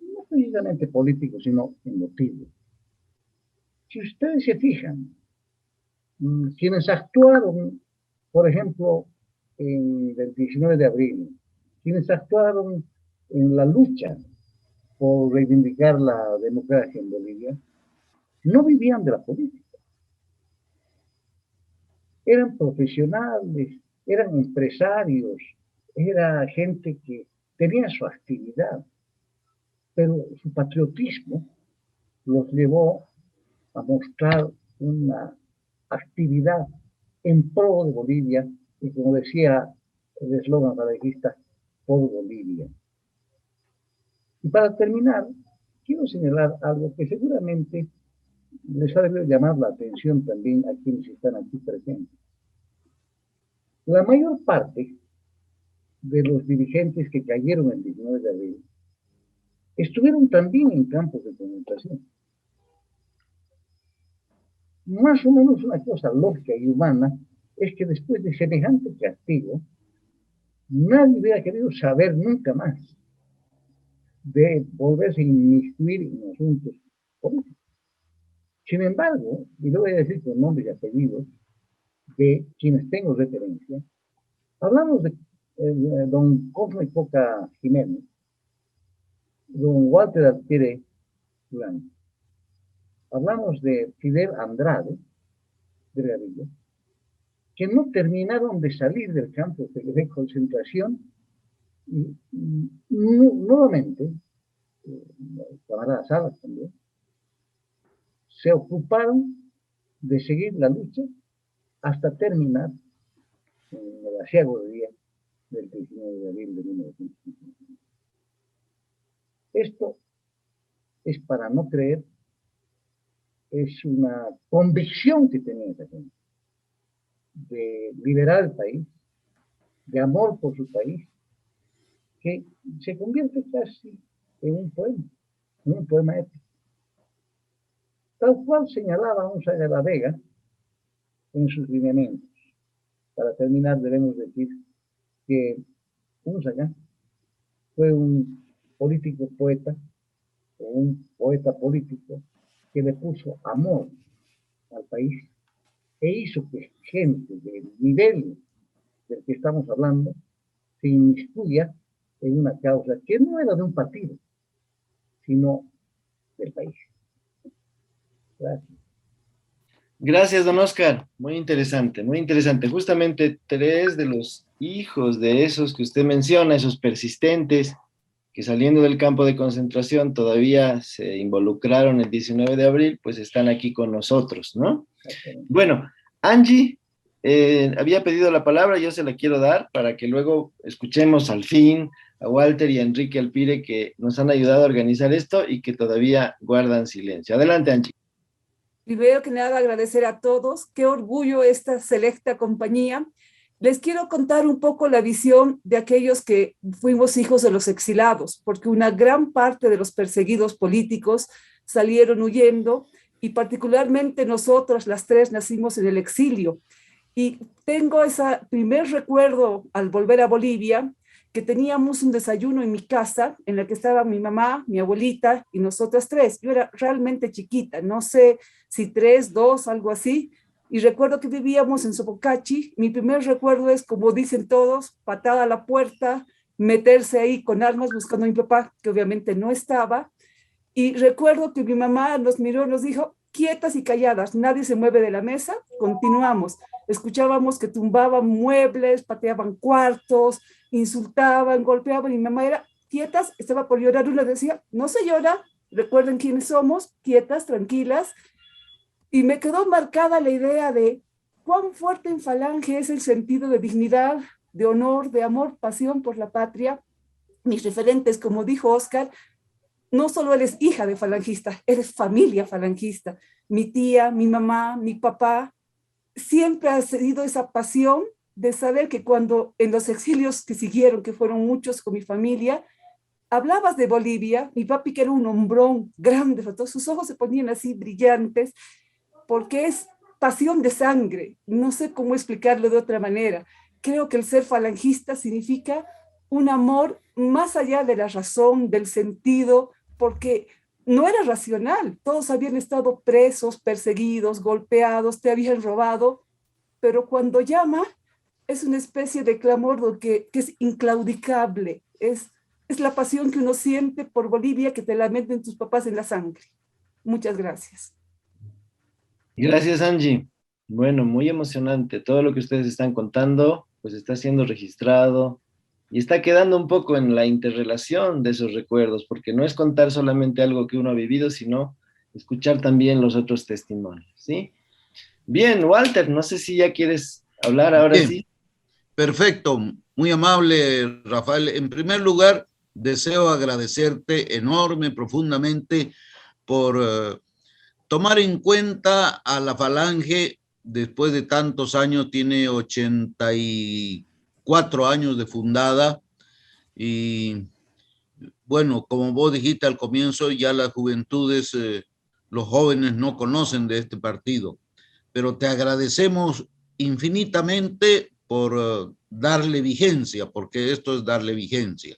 no precisamente políticos, sino emotivos. Si ustedes se fijan, quienes actuaron, por ejemplo, en el 19 de abril, quienes actuaron en la lucha por reivindicar la democracia en Bolivia, no vivían de la política. Eran profesionales, eran empresarios, era gente que tenía su actividad, pero su patriotismo los llevó a mostrar una actividad en pro de Bolivia, y como decía el eslogan falangista, por Bolivia. Y para terminar, quiero señalar algo que seguramente les ha de llamar la atención también a quienes están aquí presentes. La mayor parte de los dirigentes que cayeron el 19 de abril estuvieron también en campos de concentración. Más o menos una cosa lógica y humana es que después de semejante castigo, nadie hubiera querido saber nunca más de volverse a inmiscuir en asuntos políticos. Sin embargo, y lo voy a decir con nombres y apellidos de quienes tengo referencia, hablamos de don Cosme Coca Jiménez, don Walter Alquiere Blanco, hablamos de Fidel Andrade, de Gavillo, que no terminaron de salir del campo de concentración y nuevamente, camarada Salas también, se ocuparon de seguir la lucha hasta terminar en el aciago día del 19 de abril de 1959. Esto es para no creer, es una convicción que tenía esa gente de liberar el país, de amor por su país, que se convierte casi en un poema épico. Tal cual señalaba Unzaga de la Vega en sus lineamientos. Para terminar, debemos decir que Unzaga fue un político poeta, o un poeta político, que le puso amor al país e hizo que gente del nivel del que estamos hablando se inmiscuya en una causa que no era de un partido, sino del país. Gracias. Gracias, don Oscar. Muy interesante, muy interesante. Justamente 3 de los hijos de esos que usted menciona, esos persistentes, que saliendo del campo de concentración todavía se involucraron el 19 de abril, pues están aquí con nosotros, ¿no? Bueno, Angie había pedido la palabra, yo se la quiero dar para que luego escuchemos al fin a Walter y a Enrique Alpire, que nos han ayudado a organizar esto y que todavía guardan silencio. Adelante, Angie. Primero que nada, agradecer a todos. Qué orgullo esta selecta compañía. Les quiero contar un poco la visión de aquellos que fuimos hijos de los exilados, porque una gran parte de los perseguidos políticos salieron huyendo y particularmente nosotros, las 3, nacimos en el exilio. Y tengo ese primer recuerdo al volver a Bolivia, que teníamos un desayuno en mi casa, en el que estaba mi mamá, mi abuelita y nosotras 3. Yo era realmente chiquita, no sé si 3, 2, algo así. Y recuerdo que vivíamos en Sopocachi. Mi primer recuerdo es, como dicen todos, patada a la puerta, meterse ahí con armas buscando a mi papá, que obviamente no estaba. Y recuerdo que mi mamá nos miró y nos dijo, quietas y calladas, nadie se mueve de la mesa, continuamos. Escuchábamos que tumbaban muebles, pateaban cuartos, insultaban, golpeaban, y mi mamá era quietas, estaba por llorar, una decía, no se llora, recuerden quiénes somos, quietas, tranquilas, y me quedó marcada la idea de cuán fuerte en Falange es el sentido de dignidad, de honor, de amor, pasión por la patria. Mis referentes, como dijo Oscar, no solo eres hija de falangista, eres familia falangista. Mi tía, mi mamá, mi papá, siempre ha sido esa pasión de saber que cuando en los exilios que siguieron, que fueron muchos con mi familia, hablabas de Bolivia, mi papi que era un hombrón grande, todos sus ojos se ponían así brillantes, porque es pasión de sangre, no sé cómo explicarlo de otra manera. Creo que el ser falangista significa un amor más allá de la razón, del sentido, porque no era racional, todos habían estado presos, perseguidos, golpeados, te habían robado, pero cuando llama es una especie de clamor que es inclaudicable, es la pasión que uno siente por Bolivia, que te la meten tus papás en la sangre. Muchas gracias. Gracias, Angie. Bueno, muy emocionante. Todo lo que ustedes están contando, pues está siendo registrado y está quedando un poco en la interrelación de esos recuerdos, porque no es contar solamente algo que uno ha vivido, sino escuchar también los otros testimonios, ¿sí? Bien, Walter, no sé si ya quieres hablar ahora. Bien. Sí. Perfecto, muy amable, Rafael. En primer lugar, deseo agradecerte enorme, profundamente, por tomar en cuenta a la Falange. Después de tantos años, tiene 84 años de fundada, y bueno, como vos dijiste al comienzo, ya las juventudes, los jóvenes no conocen de este partido, pero te agradecemos infinitamente por darle vigencia, porque esto es darle vigencia.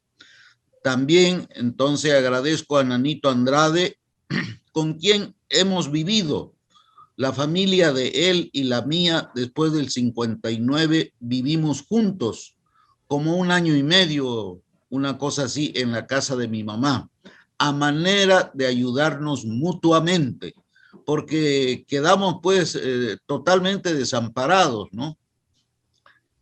También, entonces, agradezco a Nanito Andrade, con quien hemos vivido, la familia de él y la mía, después del 59, vivimos juntos, como 1 año y medio, una cosa así, en la casa de mi mamá, a manera de ayudarnos mutuamente, porque quedamos pues totalmente desamparados, ¿no?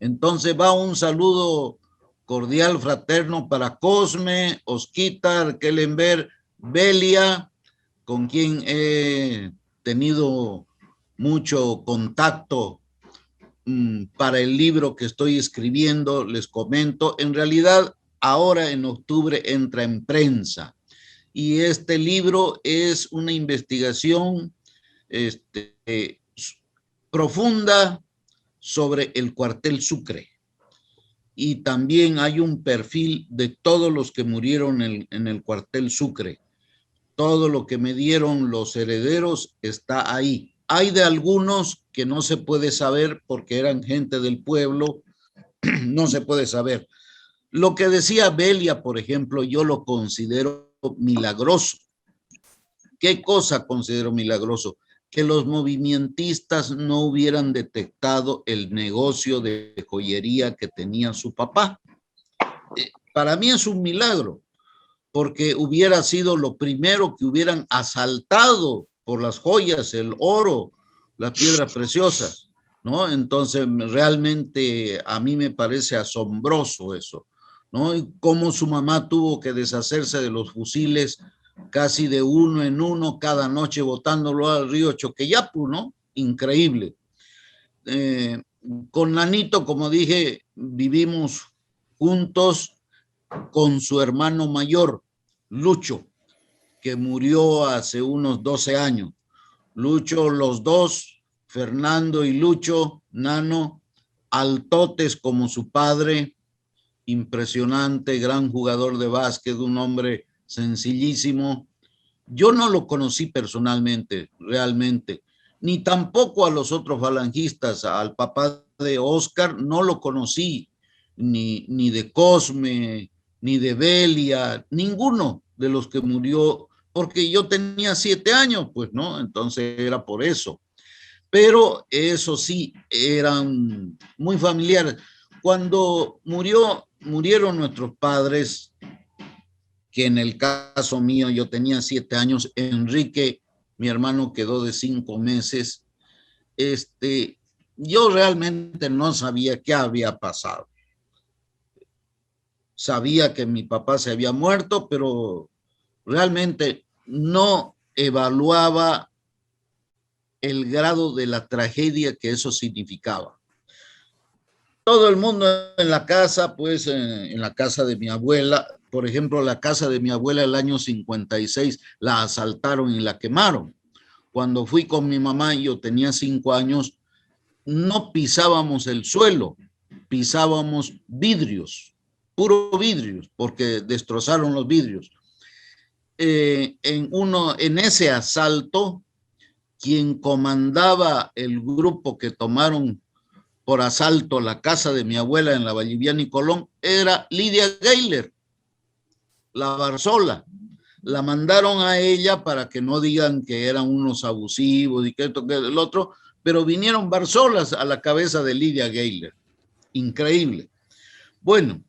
Entonces va un saludo cordial, fraterno para Cosme, Osquitar, Kellenberg, Belia, con quien he tenido mucho contacto para el libro que estoy escribiendo. Les comento, en realidad ahora en octubre entra en prensa, y este libro es una investigación profunda sobre el cuartel Sucre, y también hay un perfil de todos los que murieron en el cuartel Sucre. Todo lo que me dieron los herederos está ahí. Hay de algunos que no se puede saber porque eran gente del pueblo, no se puede saber. Lo que decía Belia, por ejemplo, yo lo considero milagroso. ¿Qué cosa considero milagroso? Que los movimentistas no hubieran detectado el negocio de joyería que tenía su papá. Para mí es un milagro, porque hubiera sido lo primero que hubieran asaltado por las joyas, el oro, las piedras preciosas, ¿no? Entonces, realmente a mí me parece asombroso eso, ¿no? Y cómo su mamá tuvo que deshacerse de los fusiles casi de uno en uno cada noche, botándolo al río Choqueyapu, ¿no? Increíble. Con Nanito, como dije, vivimos juntos con su hermano mayor, Lucho, que murió hace unos 12 años. Lucho, los dos, Fernando y Lucho, Nano, altotes como su padre, impresionante, gran jugador de básquet, un hombre sencillísimo. Yo no lo conocí personalmente, realmente, ni tampoco a los otros falangistas. Al papá de Oscar no lo conocí, ni de Cosme, ni de Belia, ninguno de los que murió, porque yo tenía 7 años, pues, ¿no? Entonces era por eso. Pero eso sí, eran muy familiares. Cuando murieron nuestros padres, que en el caso mío yo tenía 7 años, Enrique, mi hermano, quedó de 5 meses, yo realmente no sabía qué había pasado. Sabía que mi papá se había muerto, pero realmente no evaluaba el grado de la tragedia que eso significaba. Todo el mundo en la casa, pues en la casa de mi abuela, por ejemplo, la casa de mi abuela el año 56 la asaltaron y la quemaron. Cuando fui con mi mamá, yo tenía 5 años, no pisábamos el suelo, pisábamos vidrios, puro vidrios, porque destrozaron los vidrios. En ese asalto, quien comandaba el grupo que tomaron por asalto la casa de mi abuela en la Valliviana y Colón era Lidia Gayler, la Barzola. La mandaron a ella para que no digan que eran unos abusivos y que esto, que el otro, pero vinieron Barzolas a la cabeza de Lidia Gayler. Increíble. Bueno,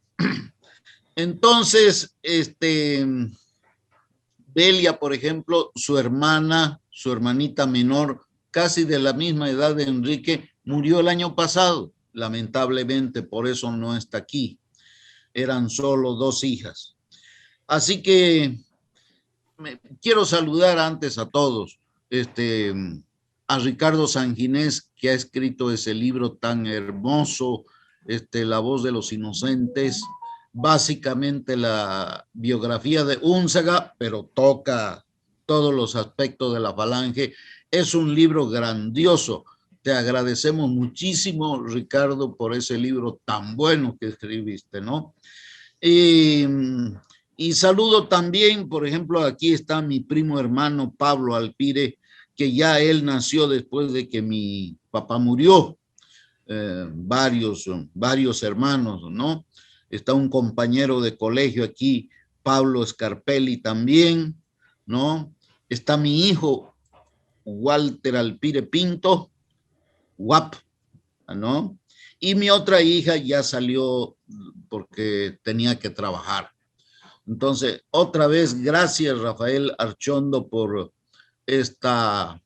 entonces, Belia, por ejemplo, su hermanita menor, casi de la misma edad de Enrique, murió el año pasado, lamentablemente, por eso no está aquí. Eran solo 2 hijas. Así que quiero saludar antes a todos, a Ricardo Sanginés, que ha escrito ese libro tan hermoso, La voz de los inocentes, básicamente la biografía de Únzaga, pero toca todos los aspectos de la falange. Es un libro grandioso. Te agradecemos muchísimo, Ricardo, por ese libro tan bueno que escribiste, ¿no? Y saludo también, por ejemplo, aquí está mi primo hermano Pablo Alpire, que ya él nació después de que mi papá murió. Varios hermanos, ¿no? Está un compañero de colegio aquí, Pablo Scarpelli también, ¿no? Está mi hijo, Walter Alpire Pinto, Guap, ¿no? Y mi otra hija ya salió porque tenía que trabajar. Entonces, otra vez, gracias, Rafael Archondo, por esta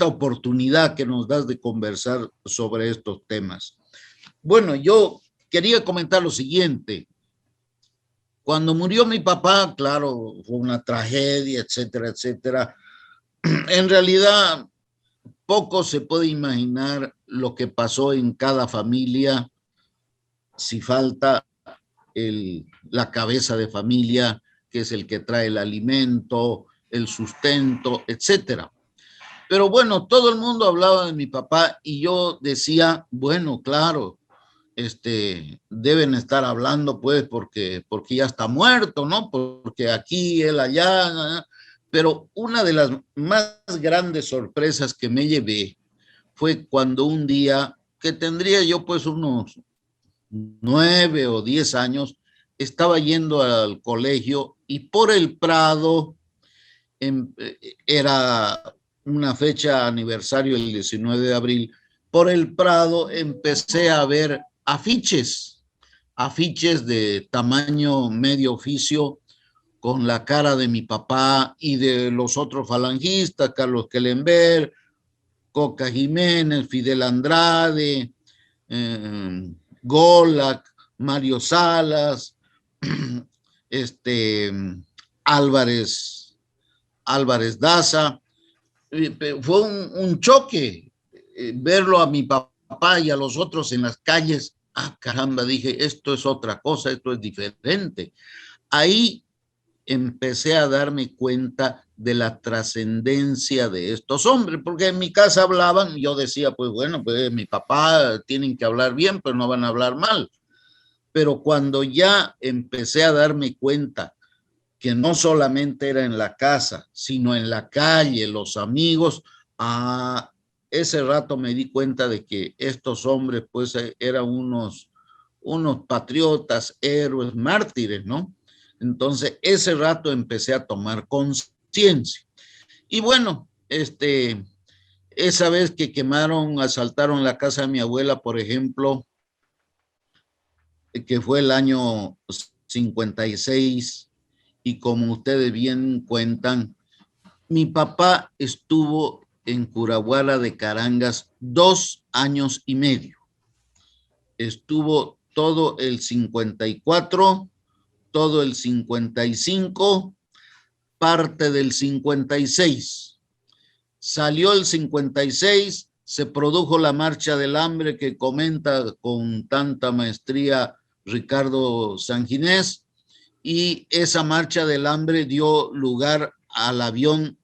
oportunidad que nos das de conversar sobre estos temas. Bueno, yo quería comentar lo siguiente. Cuando murió mi papá, claro, fue una tragedia, etcétera, etcétera. En realidad, poco se puede imaginar lo que pasó en cada familia si falta la cabeza de familia, que es el que trae el alimento, el sustento, etcétera. Pero bueno, todo el mundo hablaba de mi papá y yo decía, bueno, claro, deben estar hablando pues porque ya está muerto, ¿no? Porque aquí, él allá. Pero una de las más grandes sorpresas que me llevé fue cuando un día, que tendría yo pues unos 9 o 10 años, estaba yendo al colegio y por el Prado, era una fecha aniversario, el 19 de abril, por el Prado empecé a ver afiches de tamaño medio oficio con la cara de mi papá y de los otros falangistas, Carlos Quelember, Coca Jiménez, Fidel Andrade, Golac, Mario Salas, Álvarez Daza. Fue un choque verlo a mi papá y a los otros en las calles. Ah, caramba, dije, esto es otra cosa, esto es diferente. Ahí empecé a darme cuenta de la trascendencia de estos hombres, porque en mi casa hablaban, yo decía, pues bueno, pues mi papá tienen que hablar bien, pero no van a hablar mal. Pero cuando ya empecé a darme cuenta que no solamente era en la casa, sino en la calle, los amigos, a ese rato me di cuenta de que estos hombres pues eran unos patriotas, héroes, mártires, ¿no? Entonces ese rato empecé a tomar conciencia. Y bueno, esa vez que asaltaron la casa de mi abuela, por ejemplo, que fue el año 56, y como ustedes bien cuentan, mi papá estuvo en Curahuara de Carangas 2 años y medio. Estuvo todo el 54, todo el 55, parte del 56. Salió el 56, se produjo la Marcha del Hambre que comenta con tanta maestría Ricardo Sanginés, y esa Marcha del Hambre dio lugar al avión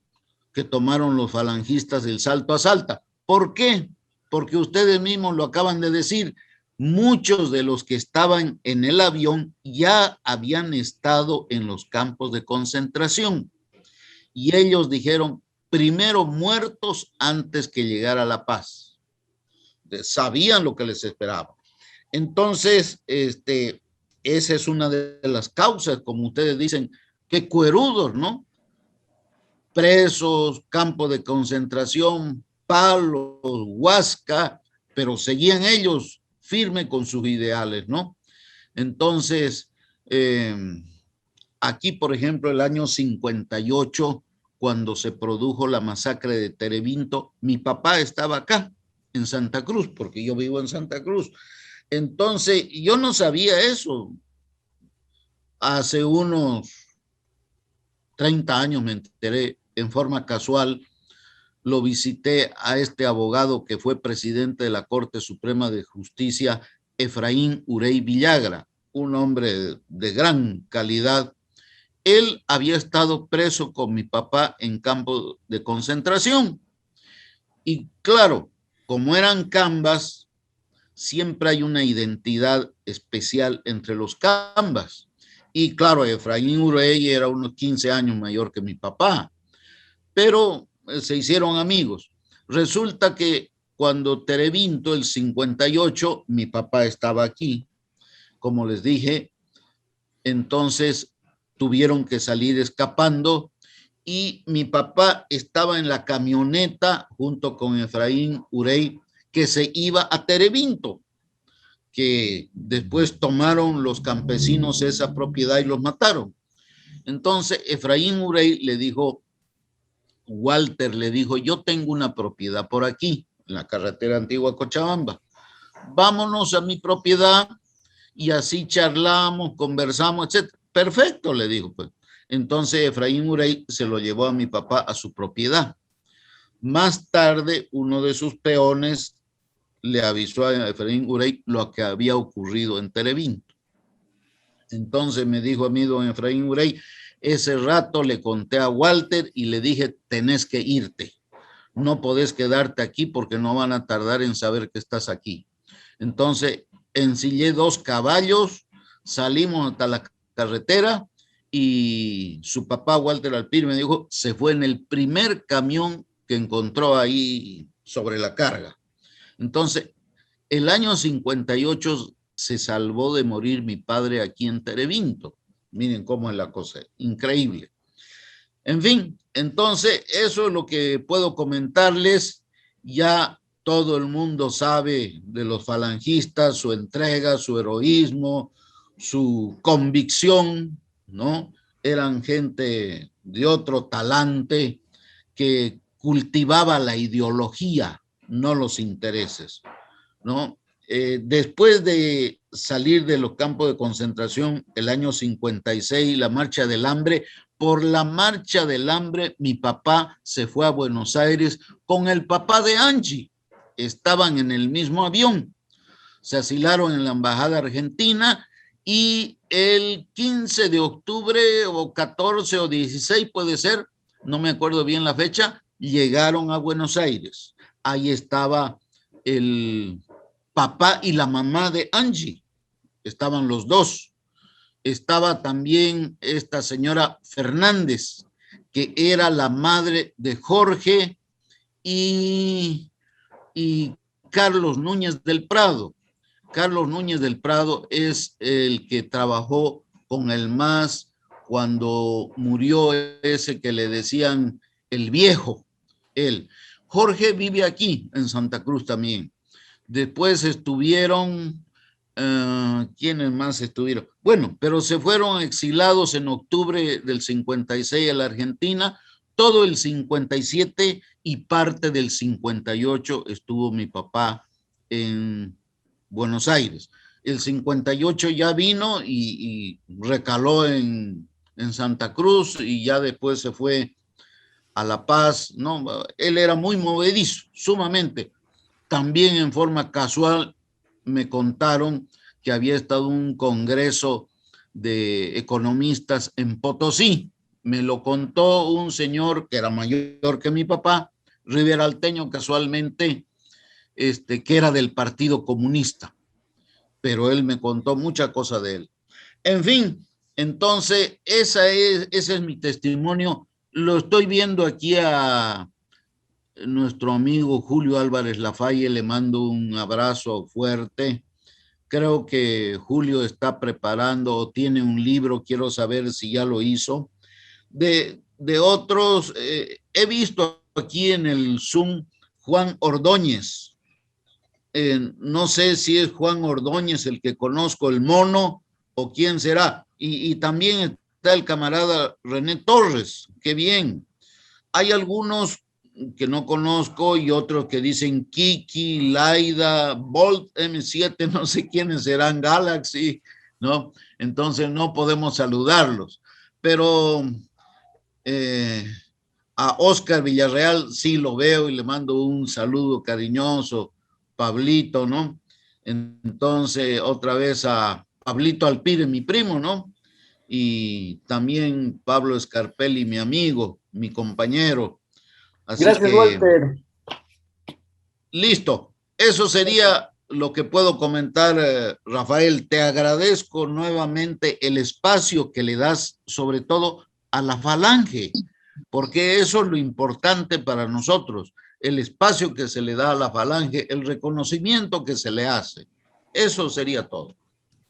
que tomaron los falangistas del Salto a Salta. ¿Por qué? Porque ustedes mismos lo acaban de decir, muchos de los que estaban en el avión ya habían estado en los campos de concentración y ellos dijeron, primero muertos antes que llegara la paz. Sabían lo que les esperaba. Entonces, esa es una de las causas, como ustedes dicen, que cuerudos, ¿no? Presos, campo de concentración, Palos, Huasca, pero seguían ellos firmes con sus ideales, ¿no? Entonces, aquí, por ejemplo, el año 58, cuando se produjo la masacre de Terevinto, mi papá estaba acá, en Santa Cruz, porque yo vivo en Santa Cruz. Entonces, yo no sabía eso. Hace unos 30 años me enteré en forma casual, lo visité a este abogado que fue presidente de la Corte Suprema de Justicia, Efraín Urey Villagra, un hombre de gran calidad. Él había estado preso con mi papá en campo de concentración. Y claro, como eran cambas, siempre hay una identidad especial entre los cambas. Y claro, Efraín Urey era unos 15 años mayor que mi papá, pero se hicieron amigos. Resulta que cuando Terevinto, el 58, mi papá estaba aquí, como les dije, entonces tuvieron que salir escapando y mi papá estaba en la camioneta junto con Efraín Urey que se iba a Terevinto, que después tomaron los campesinos esa propiedad y los mataron. Entonces Efraín Urey le dijo, Walter le dijo, yo tengo una propiedad por aquí, en la carretera antigua a Cochabamba. Vámonos a mi propiedad y así charlamos, conversamos, etc. Perfecto, le dijo. Pues. Entonces Efraín Urey se lo llevó a mi papá a su propiedad. Más tarde, uno de sus peones le avisó a Efraín Urey lo que había ocurrido en Terevinto. Entonces me dijo a mí don Efraín Urey, ese rato le conté a Walter y le dije, tenés que irte. No podés quedarte aquí porque no van a tardar en saber que estás aquí. Entonces ensillé 2 caballos, salimos hasta la carretera y su papá Walter Alpir me dijo, se fue en el primer camión que encontró ahí sobre la carga. Entonces, el año 58 se salvó de morir mi padre aquí en Terevinto. Miren cómo es la cosa, increíble. En fin, entonces eso es lo que puedo comentarles. Ya todo el mundo sabe de los falangistas, su entrega, su heroísmo, su convicción, ¿no? Eran gente de otro talante que cultivaba la ideología, no los intereses, ¿no? Después de salir de los campos de concentración el año 56, la Marcha del Hambre, por la Marcha del Hambre mi papá se fue a Buenos Aires con el papá de Angie, estaban en el mismo avión, se asilaron en la embajada argentina y el 15 de octubre o 14 o 16 puede ser, no me acuerdo bien la fecha, llegaron a Buenos Aires. Ahí estaba el papá y la mamá de Angie, estaban los dos. Estaba también esta señora Fernández, que era la madre de Jorge y Carlos Núñez del Prado. Carlos Núñez del Prado es el que trabajó con el MAS cuando murió ese que le decían el viejo, él. Jorge vive aquí en Santa Cruz también. Después estuvieron, ¿quiénes más estuvieron? Bueno, pero se fueron exilados en octubre del 56 a la Argentina. Todo el 57 y parte del 58 estuvo mi papá en Buenos Aires. El 58 ya vino y recaló en Santa Cruz y ya después se fue a La Paz, ¿no? Él era muy movedizo, sumamente. También en forma casual me contaron que había estado un congreso de economistas en Potosí. Me lo contó un señor que era mayor que mi papá, riberalteño casualmente, que era del Partido Comunista. Pero él me contó mucha cosa de él. En fin, entonces ese es mi testimonio. Lo estoy viendo aquí a nuestro amigo Julio Álvarez Lafaye, le mando un abrazo fuerte. Creo que Julio está preparando o tiene un libro, quiero saber si ya lo hizo. De otros, he visto aquí en el Zoom Juan Ordóñez. No sé si es Juan Ordóñez el que conozco, el mono, o quién será. Y también está el camarada René Torres, qué bien. Hay algunos que no conozco y otros que dicen Kiki, Laida, Bolt, M7, no sé quiénes serán, Galaxy, ¿no? Entonces no podemos saludarlos. Pero a Oscar Villarreal sí lo veo y le mando un saludo cariñoso, Pablito, ¿no? Entonces otra vez a Pablito Alpire, mi primo, ¿no? Y también Pablo Scarpelli, mi amigo, mi compañero. Así gracias, que, Walter. Listo. Eso sería lo que puedo comentar, Rafael. Te agradezco nuevamente el espacio que le das, sobre todo a la Falange, porque eso es lo importante para nosotros, el espacio que se le da a la Falange, el reconocimiento que se le hace. Eso sería todo.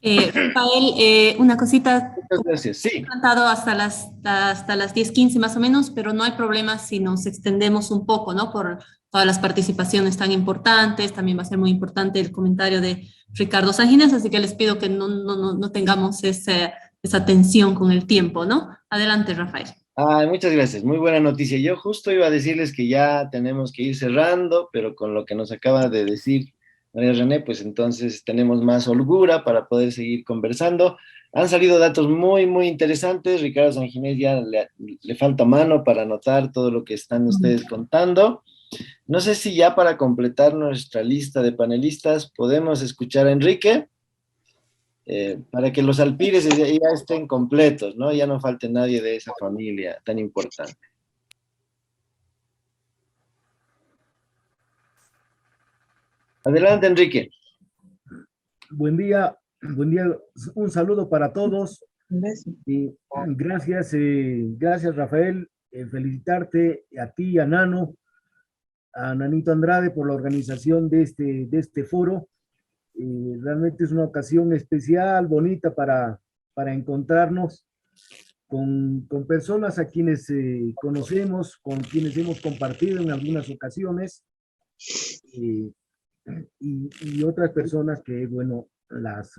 Rafael, una cosita. Muchas gracias. Sí. He cantado hasta las 10:15 más o menos, pero no hay problema si nos extendemos un poco, ¿no? Por todas las participaciones tan importantes. También va a ser muy importante el comentario de Ricardo Sanginés, así que les pido que no tengamos esa tensión con el tiempo, ¿no? Adelante, Rafael. Muchas gracias, muy buena noticia. Yo justo iba a decirles que ya tenemos que ir cerrando, pero con lo que nos acaba de decir María René, pues entonces tenemos más holgura para poder seguir conversando. Han salido datos muy, muy interesantes. Ricardo Sanginés ya le falta mano para anotar todo lo que están ustedes contando. No sé si ya para completar nuestra lista de panelistas podemos escuchar a Enrique, para que los alpires ya estén completos, ¿no? Ya no falte nadie de esa familia tan importante. Adelante, Enrique. Buen día, un saludo para todos. Y gracias, gracias Rafael, felicitarte a ti y a Nano, a Nanito Andrade por la organización de este foro. Realmente es una ocasión especial, bonita para encontrarnos con personas a quienes conocemos, con quienes hemos compartido en algunas ocasiones, y otras personas que, bueno, las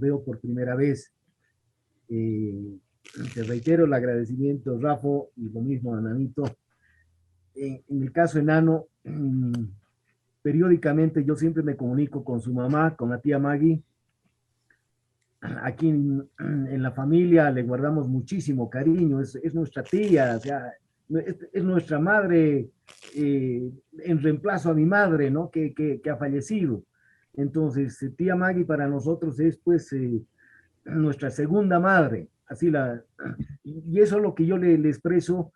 veo por primera vez. Te reitero el agradecimiento, Rafa, y lo mismo a Nanito. En el caso de Nano, periódicamente yo siempre me comunico con su mamá, con la tía Maggie. Aquí en la familia le guardamos muchísimo cariño, es nuestra tía, o sea, es nuestra madre, en reemplazo a mi madre, ¿no? Que ha fallecido. Entonces, tía Maggie para nosotros es pues nuestra segunda madre, y eso es lo que yo le expreso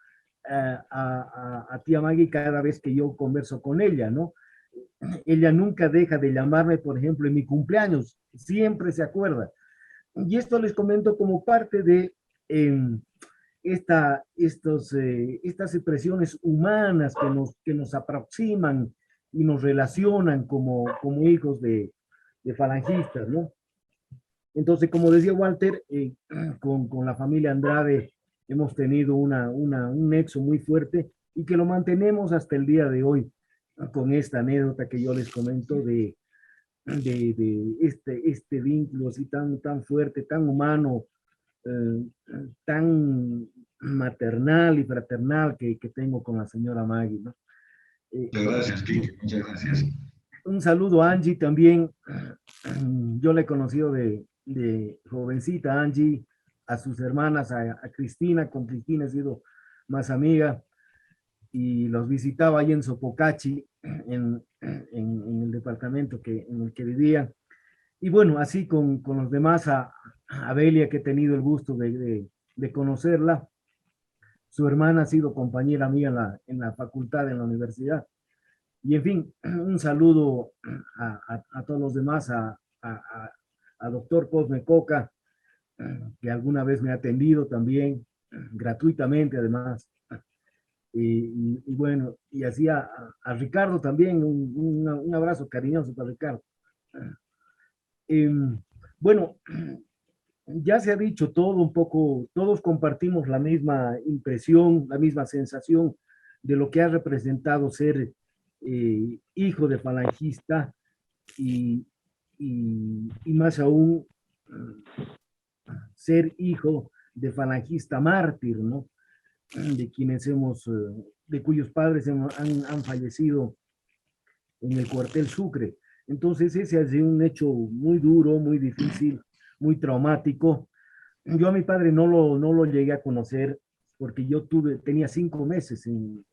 a tía Maggie cada vez que yo converso con ella, ¿no? Ella nunca deja de llamarme, por ejemplo, en mi cumpleaños, siempre se acuerda. Y esto les comento como parte de estas expresiones humanas que nos aproximan y nos relacionan como hijos de falangistas, ¿no? Entonces, como decía Walter, con la familia Andrade hemos tenido un nexo muy fuerte y que lo mantenemos hasta el día de hoy, con esta anécdota que yo les comento de este vínculo así tan fuerte, tan humano, tan maternal y fraternal que tengo con la señora Maggie, ¿no? Gracias, Kike, muchas gracias. Un saludo a Angie también. Yo la he conocido de jovencita, Angie, a sus hermanas, a Cristina. Con Cristina he sido más amiga y los visitaba ahí en Sopocachi, en el departamento en el que vivía. Y bueno, así con los demás, a Belia, que he tenido el gusto de conocerla. Su hermana ha sido compañera mía en la facultad, en la universidad. Y en fin, un saludo a todos los demás, a doctor Cosme Coca, que alguna vez me ha atendido también, gratuitamente además. Y bueno, y así a Ricardo también, un abrazo cariñoso para Ricardo. Bueno, ya se ha dicho todo un poco, todos compartimos la misma impresión, la misma sensación de lo que ha representado ser hijo de falangista y más aún ser hijo de falangista mártir, ¿no? De quienes de cuyos padres han fallecido en el cuartel Sucre. Entonces ese ha sido un hecho muy duro, muy difícil, muy traumático. Yo a mi padre no lo llegué a conocer porque yo tenía 5 meses en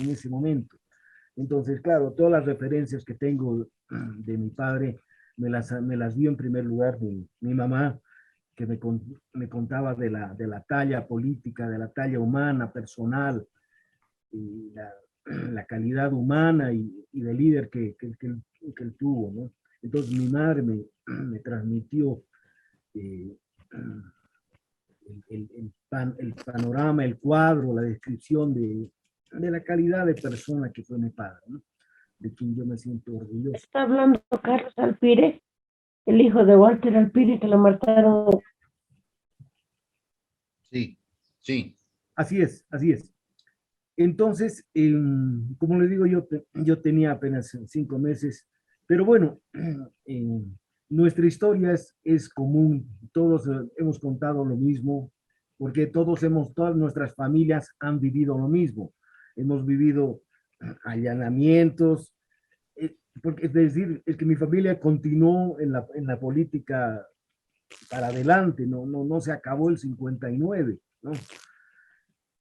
ese momento. Entonces, claro, todas las referencias que tengo de mi padre me las dio en primer lugar mi mamá, que me contaba de la talla política, de la talla humana, personal, y la calidad humana y de líder que él tuvo, ¿no? Entonces mi madre me transmitió el panorama, el cuadro, la descripción de la calidad de persona que fue mi padre, ¿no? De quien yo me siento orgulloso. Está hablando Carlos Alpire, el hijo de Walter Alpire, que lo mataron. Sí, sí. Así es, así es. Entonces, como le digo, yo tenía apenas 5 meses, pero bueno, nuestra historia es común, todos hemos contado lo mismo, porque todas nuestras familias han vivido lo mismo. Hemos vivido allanamientos, porque es decir, es que mi familia continuó en la política para adelante, no se acabó el 59, ¿no?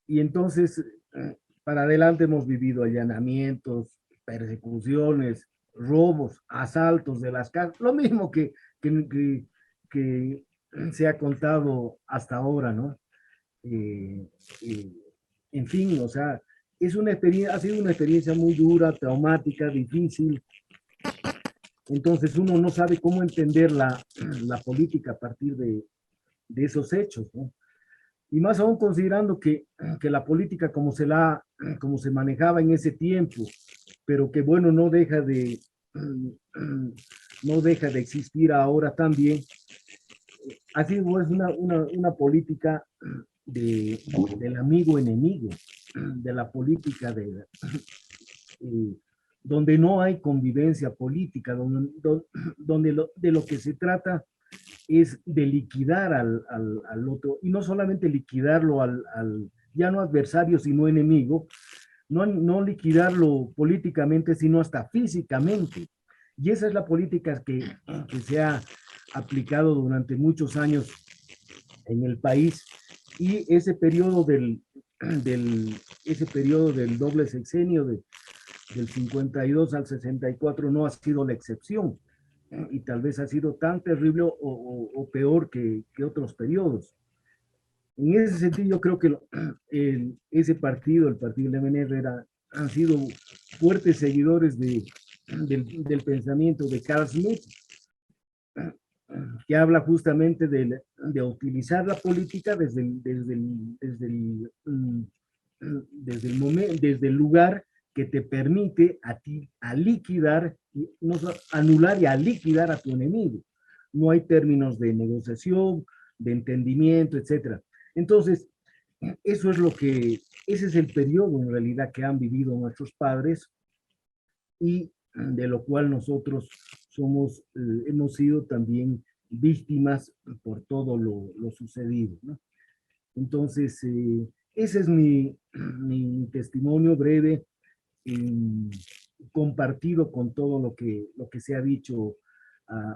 Y entonces, para adelante hemos vivido allanamientos, persecuciones, robos, asaltos de las casas, lo mismo que se ha contado hasta ahora, ¿no? En fin, o sea, es una experiencia, ha sido una experiencia muy dura, traumática, difícil. Entonces uno no sabe cómo entender la política a partir de esos hechos, ¿no? Y más aún considerando que la política como se manejaba en ese tiempo, pero que bueno, no deja de existir ahora también, ha sido pues, una política del amigo-enemigo, de la política donde no hay convivencia política, donde de lo que se trata es de liquidar al otro, y no solamente liquidarlo ya no adversario, sino enemigo, no liquidarlo políticamente, sino hasta físicamente. Y esa es la política que se ha aplicado durante muchos años en el país, y ese periodo del doble sexenio del 52 al 64 no ha sido la excepción, y tal vez ha sido tan terrible o peor que otros periodos. En ese sentido, yo creo que ese partido, el partido del MNR, han sido fuertes seguidores del pensamiento de Carl Schmitt, que habla justamente de utilizar la política desde el lugar que te permite a ti liquidar, anular y a liquidar a tu enemigo. No hay términos de negociación, de entendimiento, etc. Entonces, ese es el periodo en realidad que han vivido nuestros padres, y de lo cual nosotros hemos sido también víctimas por todo lo sucedido, ¿no? Entonces, ese es mi testimonio breve, compartido con todo lo que se ha dicho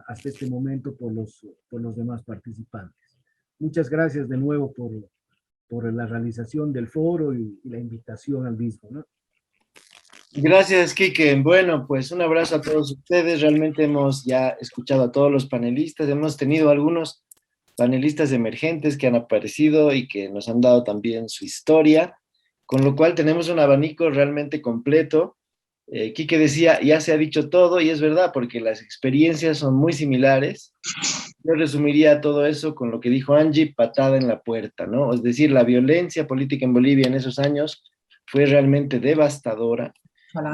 hasta este momento por los demás participantes. Muchas gracias de nuevo por la realización del foro y la invitación al mismo, ¿no? Gracias, Quique. Bueno, pues un abrazo a todos ustedes. Realmente hemos ya escuchado a todos los panelistas. Hemos tenido algunos panelistas emergentes que han aparecido y que nos han dado también su historia, con lo cual tenemos un abanico realmente completo. Quique decía, ya se ha dicho todo, y es verdad, porque las experiencias son muy similares. Yo resumiría todo eso con lo que dijo Angie: patada en la puerta, ¿no? Es decir, la violencia política en Bolivia en esos años fue realmente devastadora,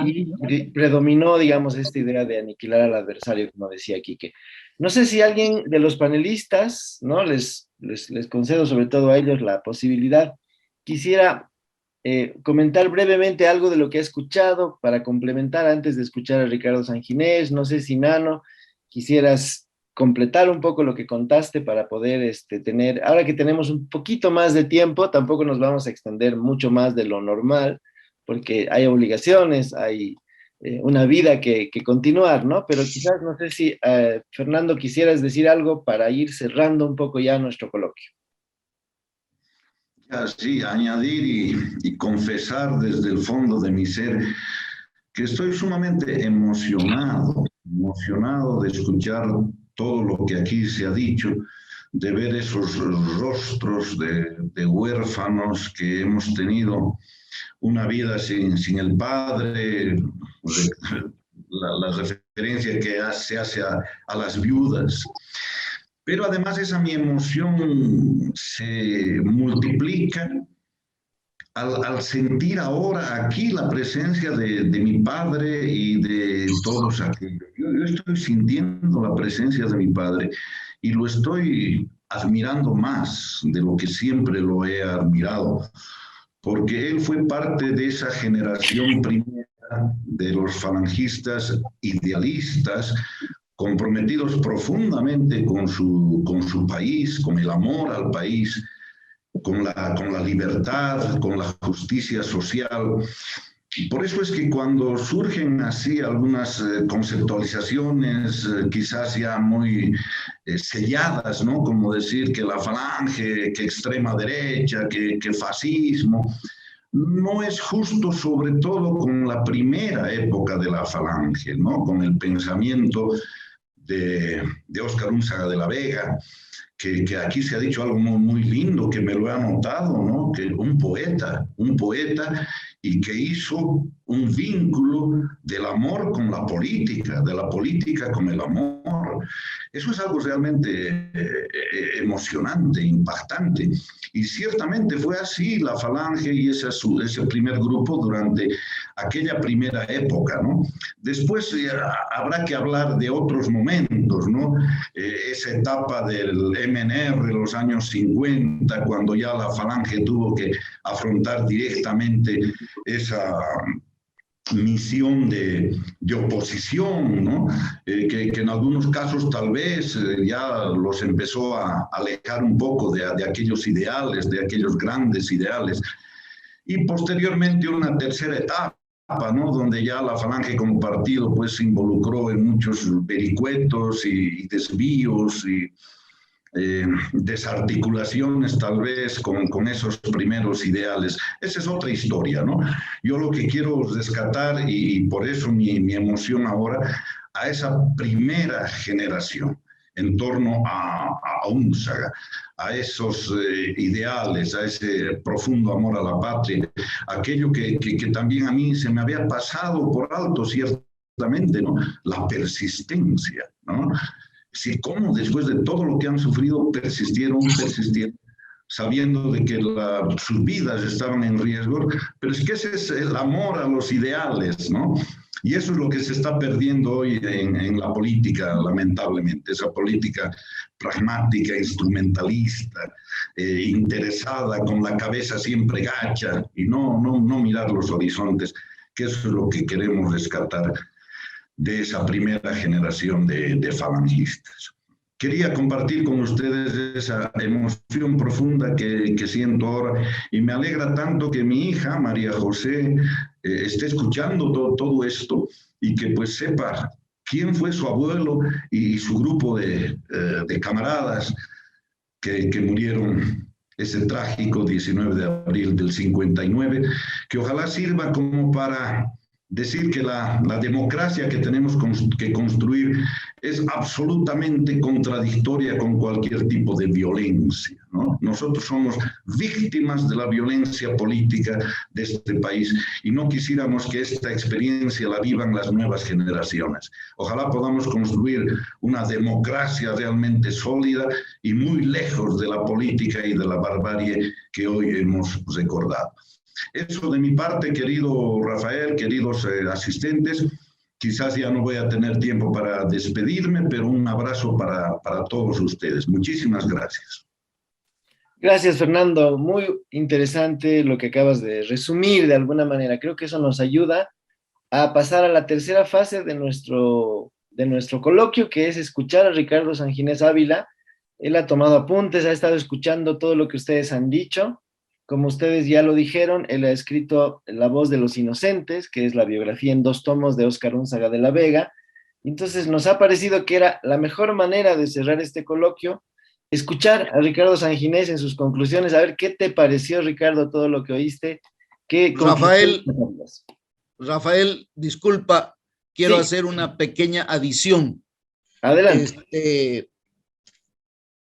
y predominó, digamos, esta idea de aniquilar al adversario, como decía Quique. No sé si alguien de los panelistas, ¿no? Les concedo sobre todo a ellos la posibilidad, quisiera comentar brevemente algo de lo que he escuchado para complementar antes de escuchar a Ricardo Sanginés. No sé si, Nano, quisieras completar un poco lo que contaste para poder tener, ahora que tenemos un poquito más de tiempo, tampoco nos vamos a extender mucho más de lo normal, porque hay obligaciones, hay una vida que continuar, ¿no? Pero quizás, no sé si, Fernando, quisieras decir algo para ir cerrando un poco ya nuestro coloquio. Sí, añadir y confesar desde el fondo de mi ser que estoy sumamente emocionado de escuchar todo lo que aquí se ha dicho, de ver esos rostros de huérfanos que hemos tenido una vida sin el padre, la referencia que se hace a las viudas. Pero además esa mi emoción se multiplica al sentir ahora aquí la presencia de mi padre y de todos aquellos. Yo estoy sintiendo la presencia de mi padre y lo estoy admirando más de lo que siempre lo he admirado, porque él fue parte de esa generación primera de los falangistas idealistas, comprometidos profundamente con su país, con el amor al país, con la libertad, con la justicia social. Y por eso es que cuando surgen así algunas conceptualizaciones quizás ya muy selladas, ¿no? Como decir que la falange, que extrema derecha, que fascismo, no es justo, sobre todo con la primera época de la Falange, ¿no? Con el pensamiento de Óscar Únzaga de la Vega, que aquí se ha dicho algo muy, muy lindo, que me lo he anotado, ¿no? Que un poeta, y que hizo un vínculo del amor con la política, de la política con el amor. Eso es algo realmente emocionante, impactante. Y ciertamente fue así la Falange y ese primer grupo durante aquella primera época, ¿no? Después habrá que hablar de otros momentos, ¿no? Esa etapa del MNR, los años 50, cuando ya la Falange tuvo que afrontar directamente esa misión de oposición, ¿no? Que en algunos casos tal vez ya los empezó a alejar un poco de aquellos ideales, de aquellos grandes ideales. Y posteriormente una tercera etapa, ¿no? Donde ya la Falange como partido pues se involucró en muchos vericuetos y desvíos y desarticulaciones tal vez con esos primeros ideales. Esa es otra historia, ¿no? Yo lo que quiero rescatar, y por eso mi emoción ahora, a esa primera generación en torno a Únzaga, a esos ideales, a ese profundo amor a la patria, aquello que también a mí se me había pasado por alto ciertamente, ¿no? La persistencia, ¿no? Sí, cómo después de todo lo que han sufrido persistieron, sabiendo de que sus vidas estaban en riesgo, pero es que ese es el amor a los ideales, ¿no? Y eso es lo que se está perdiendo hoy en la política, lamentablemente, esa política pragmática, instrumentalista, interesada, con la cabeza siempre gacha, y no mirar los horizontes, que eso es lo que queremos rescatar de esa primera generación de falangistas. Quería compartir con ustedes esa emoción profunda que siento ahora, y me alegra tanto que mi hija, María José, esté escuchando todo esto y que pues sepa quién fue su abuelo y su grupo de camaradas que murieron ese trágico 19 de abril del 59, que ojalá sirva como para decir que la democracia que tenemos que construir es absolutamente contradictoria con cualquier tipo de violencia, ¿no? Nosotros somos víctimas de la violencia política de este país y no quisiéramos que esta experiencia la vivan las nuevas generaciones. Ojalá podamos construir una democracia realmente sólida y muy lejos de la política y de la barbarie que hoy hemos recordado. Eso de mi parte, querido Rafael, queridos asistentes. Quizás ya no voy a tener tiempo para despedirme, pero un abrazo para todos ustedes. Muchísimas gracias. Gracias, Fernando. Muy interesante lo que acabas de resumir de alguna manera. Creo que eso nos ayuda a pasar a la tercera fase de nuestro coloquio, que es escuchar a Ricardo Sanginés Ávila. Él ha tomado apuntes, ha estado escuchando todo lo que ustedes han dicho. Como ustedes ya lo dijeron, él ha escrito La voz de los inocentes, que es la biografía en 2 tomos de Óscar Únzaga de la Vega. Entonces nos ha parecido que era la mejor manera de cerrar este coloquio, escuchar a Ricardo Sanginés en sus conclusiones. A ver, ¿qué te pareció, Ricardo, todo lo que oíste? Rafael, disculpa, quiero hacer una pequeña adición. Adelante.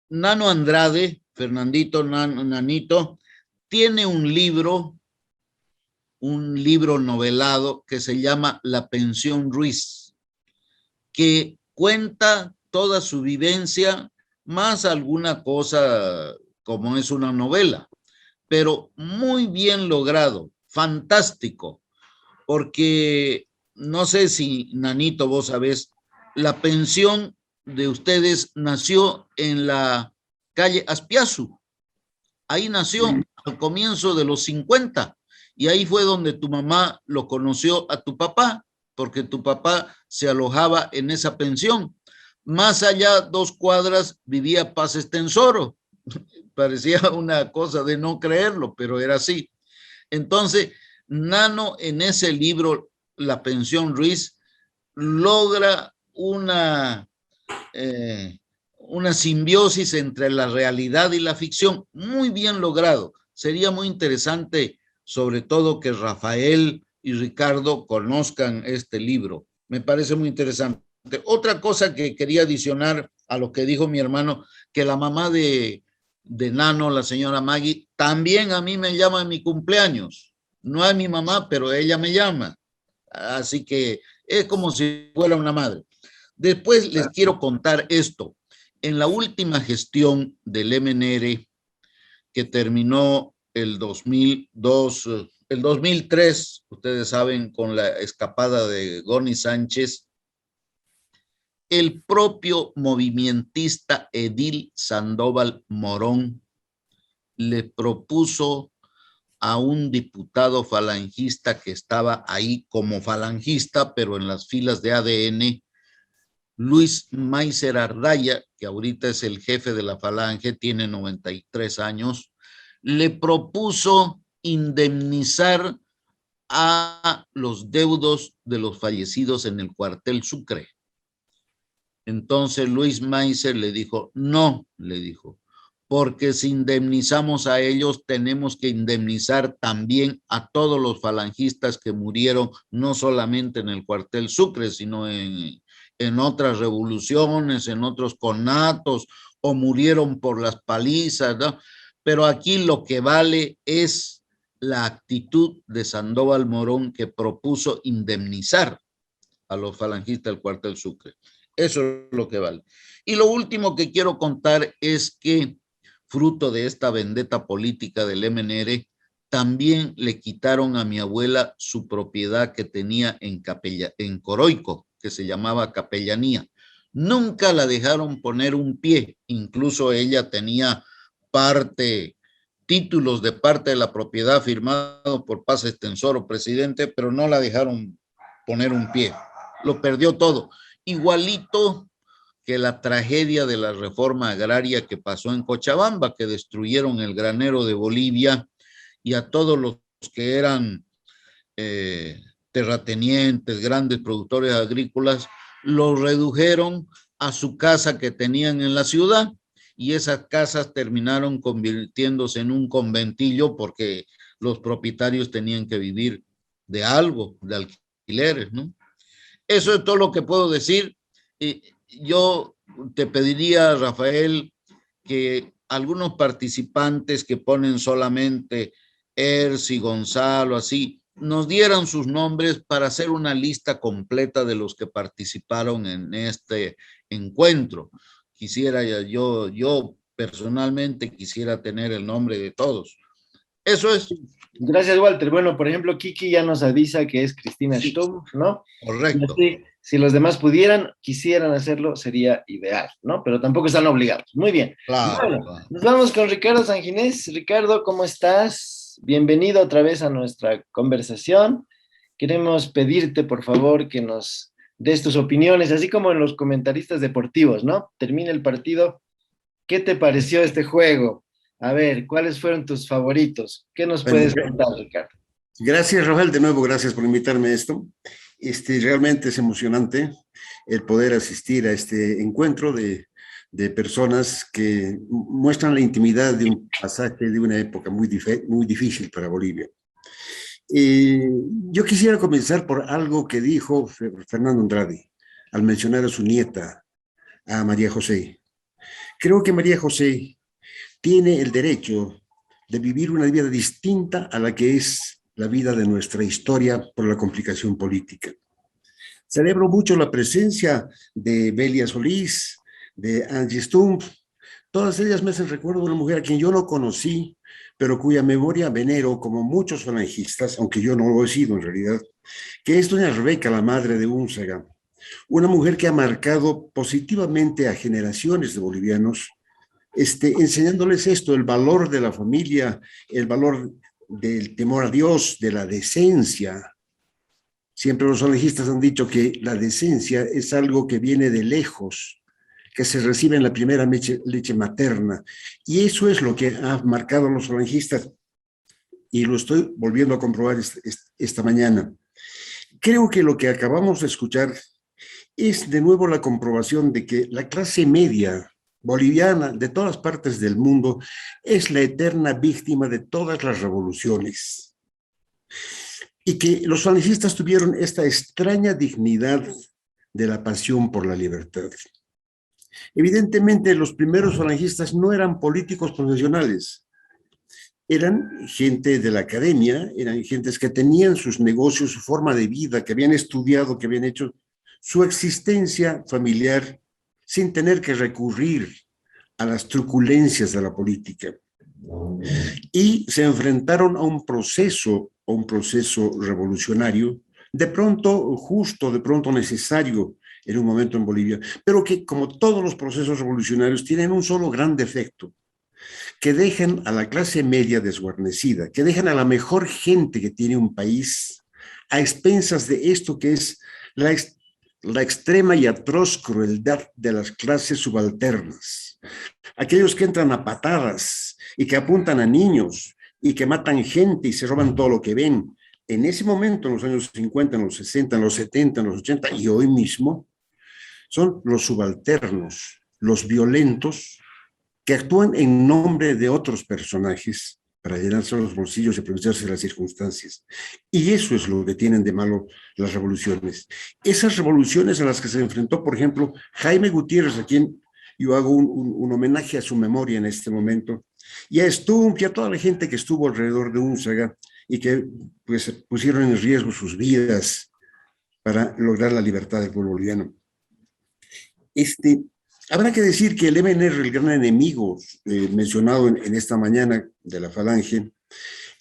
Nano Andrade, Fernandito, Nanito, tiene un libro novelado que se llama La Pensión Ruiz, que cuenta toda su vivencia, más alguna cosa como es una novela, pero muy bien logrado, fantástico, porque no sé si, Nanito, vos sabés, la pensión de ustedes nació en la calle Aspiazu. Ahí nació al comienzo de los 50 y ahí fue donde tu mamá lo conoció a tu papá, porque tu papá se alojaba en esa pensión. Más allá, 2 cuadras, vivía Paz Estensoro. Parecía una cosa de no creerlo, pero era así. Entonces, Nano en ese libro, La Pensión Ruiz, logra una simbiosis entre la realidad y la ficción, muy bien logrado. Sería muy interesante sobre todo que Rafael y Ricardo conozcan este libro. Me parece muy interesante. Otra cosa que quería adicionar a lo que dijo mi hermano, que la mamá de Nano, la señora Maggie, también a mí me llama en mi cumpleaños. No es mi mamá, pero ella me llama. Así que es como si fuera una madre. Después les quiero contar esto. En la última gestión del MNR, que terminó el 2003, ustedes saben, con la escapada de Goni Sánchez, el propio movimentista Edil Sandoval Morón le propuso a un diputado falangista que estaba ahí como falangista, pero en las filas de ADN, Luis Maiser Ardaya, que ahorita es el jefe de la Falange, tiene 93 años, le propuso indemnizar a los deudos de los fallecidos en el cuartel Sucre. Entonces Luis Maiser le dijo, no, le dijo, porque si indemnizamos a ellos, tenemos que indemnizar también a todos los falangistas que murieron, no solamente en el cuartel Sucre, sino en otras revoluciones, en otros conatos, o murieron por las palizas, ¿no? Pero aquí lo que vale es la actitud de Sandoval Morón, que propuso indemnizar a los falangistas del cuartel Sucre. Eso es lo que vale. Y lo último que quiero contar es que, fruto de esta vendetta política del MNR, también le quitaron a mi abuela su propiedad que tenía en Coroico, que se llamaba Capellanía. Nunca la dejaron poner un pie, incluso ella tenía títulos de parte de la propiedad firmados por Paz Extensoro, presidente, pero no la dejaron poner un pie. Lo perdió todo. Igualito que la tragedia de la reforma agraria que pasó en Cochabamba, que destruyeron el granero de Bolivia y a todos los que eran terratenientes, grandes productores agrícolas, los redujeron a su casa que tenían en la ciudad, y esas casas terminaron convirtiéndose en un conventillo porque los propietarios tenían que vivir de algo, de alquileres, ¿no? Eso es todo lo que puedo decir. Yo te pediría, Rafael, que algunos participantes que ponen solamente Ersi, Gonzalo, así, nos dieran sus nombres para hacer una lista completa de los que participaron en este encuentro. Quisiera yo personalmente quisiera tener el nombre de todos. Eso es. Gracias, Walter. Bueno, por ejemplo, Kiki ya nos avisa que es Cristina Stumpf, ¿no? Correcto. Si los demás quisieran hacerlo, sería ideal, ¿no? Pero tampoco están obligados. Muy bien. Claro, bueno, claro. Nos vamos con Ricardo Sanginés. Ricardo, ¿cómo estás? Bienvenido otra vez a nuestra conversación. Queremos pedirte, por favor, que nos des tus opiniones, así como en los comentaristas deportivos, ¿no? Termina el partido. ¿Qué te pareció este juego? A ver, ¿cuáles fueron tus favoritos? ¿Qué nos puedes contar, Ricardo? Gracias, Rafael, de nuevo, gracias por invitarme a esto. Realmente es emocionante el poder asistir a este encuentro de personas que muestran la intimidad de un pasaje de una época muy difícil para Bolivia. Yo quisiera comenzar por algo que dijo Fernando Andrade al mencionar a su nieta, a María José. Creo que María José tiene el derecho de vivir una vida distinta a la que es la vida de nuestra historia por la complicación política. Celebro mucho la presencia de Belia Solís, de Angie Stumpf. Todas ellas me hacen recuerdo de una mujer a quien yo no conocí, pero cuya memoria venero, como muchos falangistas, aunque yo no lo he sido en realidad, que es doña Rebeca, la madre de Únzaga, una mujer que ha marcado positivamente a generaciones de bolivianos, enseñándoles esto, el valor de la familia, el valor del temor a Dios, de la decencia. Siempre los falangistas han dicho que la decencia es algo que viene de lejos, que se recibe en la primera leche materna. Y eso es lo que ha marcado a los falangistas, y lo estoy volviendo a comprobar esta mañana. Creo que lo que acabamos de escuchar es de nuevo la comprobación de que la clase media boliviana de todas partes del mundo es la eterna víctima de todas las revoluciones. y que los falangistas tuvieron esta extraña dignidad de la pasión por la libertad. Evidentemente, los primeros falangistas no eran políticos profesionales, eran gente de la academia, eran gentes que tenían sus negocios, su forma de vida, que habían estudiado, que habían hecho su existencia familiar sin tener que recurrir a las truculencias de la política. Y se enfrentaron a un proceso revolucionario, de pronto justo, de pronto necesario en un momento en Bolivia, pero que, como todos los procesos revolucionarios, tienen un solo gran defecto: que dejan a la clase media desguarnecida, que dejan a la mejor gente que tiene un país a expensas de esto que es la extrema y atroz crueldad de las clases subalternas. Aquellos que entran a patadas y que apuntan a niños y que matan gente y se roban todo lo que ven. En ese momento, en los años 50, en los 60, en los 70, en los 80 y hoy mismo, son los subalternos, los violentos, que actúan en nombre de otros personajes para llenarse los bolsillos y aprovecharse de las circunstancias. Y eso es lo que tienen de malo las revoluciones. Esas revoluciones a las que se enfrentó, por ejemplo, Jaime Gutiérrez, a quien yo hago un homenaje a su memoria en este momento, y a Stumpf y a toda la gente que estuvo alrededor de Únzaga y que pues, pusieron en riesgo sus vidas para lograr la libertad del pueblo boliviano. Habrá que decir que el MNR, el gran enemigo mencionado en esta mañana de la Falange,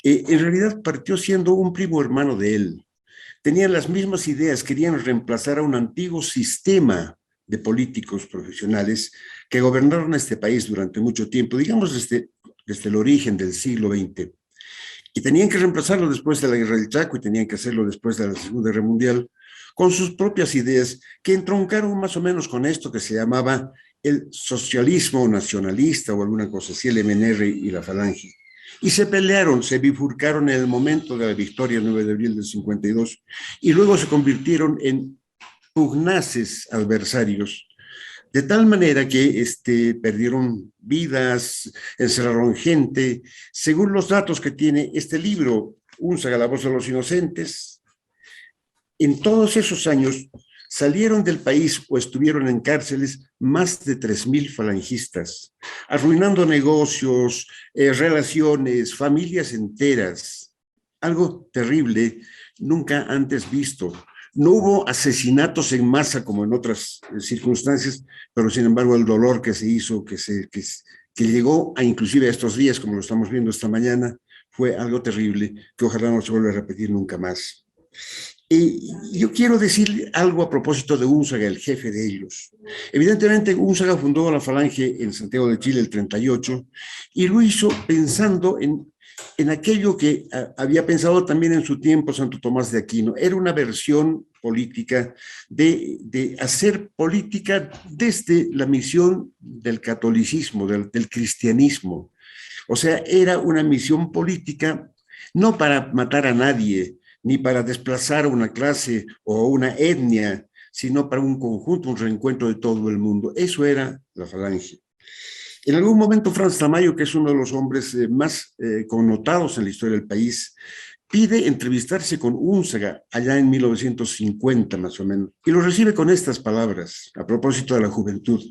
en realidad partió siendo un primo hermano de él. Tenían las mismas ideas, querían reemplazar a un antiguo sistema de políticos profesionales que gobernaron este país durante mucho tiempo, digamos desde el origen del siglo XX. Y tenían que reemplazarlo después de la Guerra del Chaco y tenían que hacerlo después de la Segunda Guerra Mundial, con sus propias ideas que entroncaron más o menos con esto que se llamaba el socialismo nacionalista o alguna cosa así, el MNR y la Falange. Y se pelearon, se bifurcaron en el momento de la victoria el 9 de abril del 52 y luego se convirtieron en pugnaces adversarios, de tal manera que perdieron vidas, encerraron gente. Según los datos que tiene este libro, Únzaga, la voz de los inocentes, en todos esos años salieron del país o estuvieron en cárceles más de 3.000 falangistas, arruinando negocios, relaciones, familias enteras. Algo terrible, nunca antes visto. No hubo asesinatos en masa como en otras circunstancias, pero sin embargo el dolor que se hizo, que llegó a inclusive a estos días, como lo estamos viendo esta mañana, fue algo terrible que ojalá no se vuelva a repetir nunca más. Yo quiero decir algo a propósito de Únzaga, el jefe de ellos. Evidentemente, Únzaga fundó la Falange en Santiago de Chile el 38 y lo hizo pensando en aquello que había pensado también en su tiempo Santo Tomás de Aquino. Era una versión política de hacer política desde la misión del catolicismo, del cristianismo. O sea, era una misión política no para matar a nadie, ni para desplazar a una clase o una etnia, sino para un conjunto, un reencuentro de todo el mundo. Eso era la Falange. En algún momento, Franz Tamayo, que es uno de los hombres más connotados en la historia del país, pide entrevistarse con Únzaga allá en 1950 más o menos, y lo recibe con estas palabras a propósito de la juventud.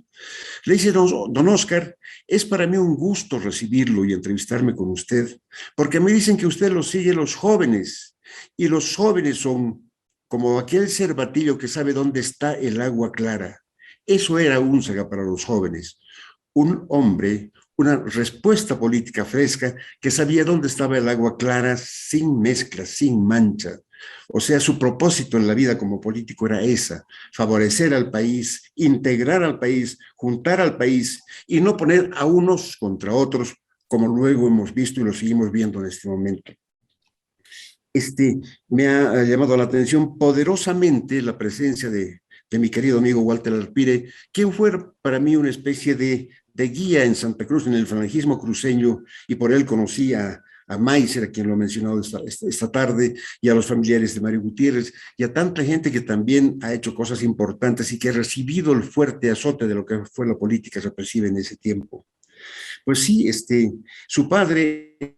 Le dice: don Oscar, es para mí un gusto recibirlo y entrevistarme con usted, porque me dicen que usted lo sigue los jóvenes, y los jóvenes son como aquel cervatillo que sabe dónde está el agua clara. Eso era Únzaga para los jóvenes. Un hombre, una respuesta política fresca que sabía dónde estaba el agua clara, sin mezcla, sin mancha. O sea, su propósito en la vida como político era esa: favorecer al país, integrar al país, juntar al país y no poner a unos contra otros, como luego hemos visto y lo seguimos viendo en este momento. Me ha llamado la atención poderosamente la presencia de mi querido amigo Walter Arpire, quien fue para mí una especie de guía en Santa Cruz, en el falangismo cruceño, y por él conocí a Maiser, a quien lo he mencionado esta tarde, y a los familiares de Mario Gutiérrez, y a tanta gente que también ha hecho cosas importantes y que ha recibido el fuerte azote de lo que fue la política represiva en ese tiempo. Pues sí, su padre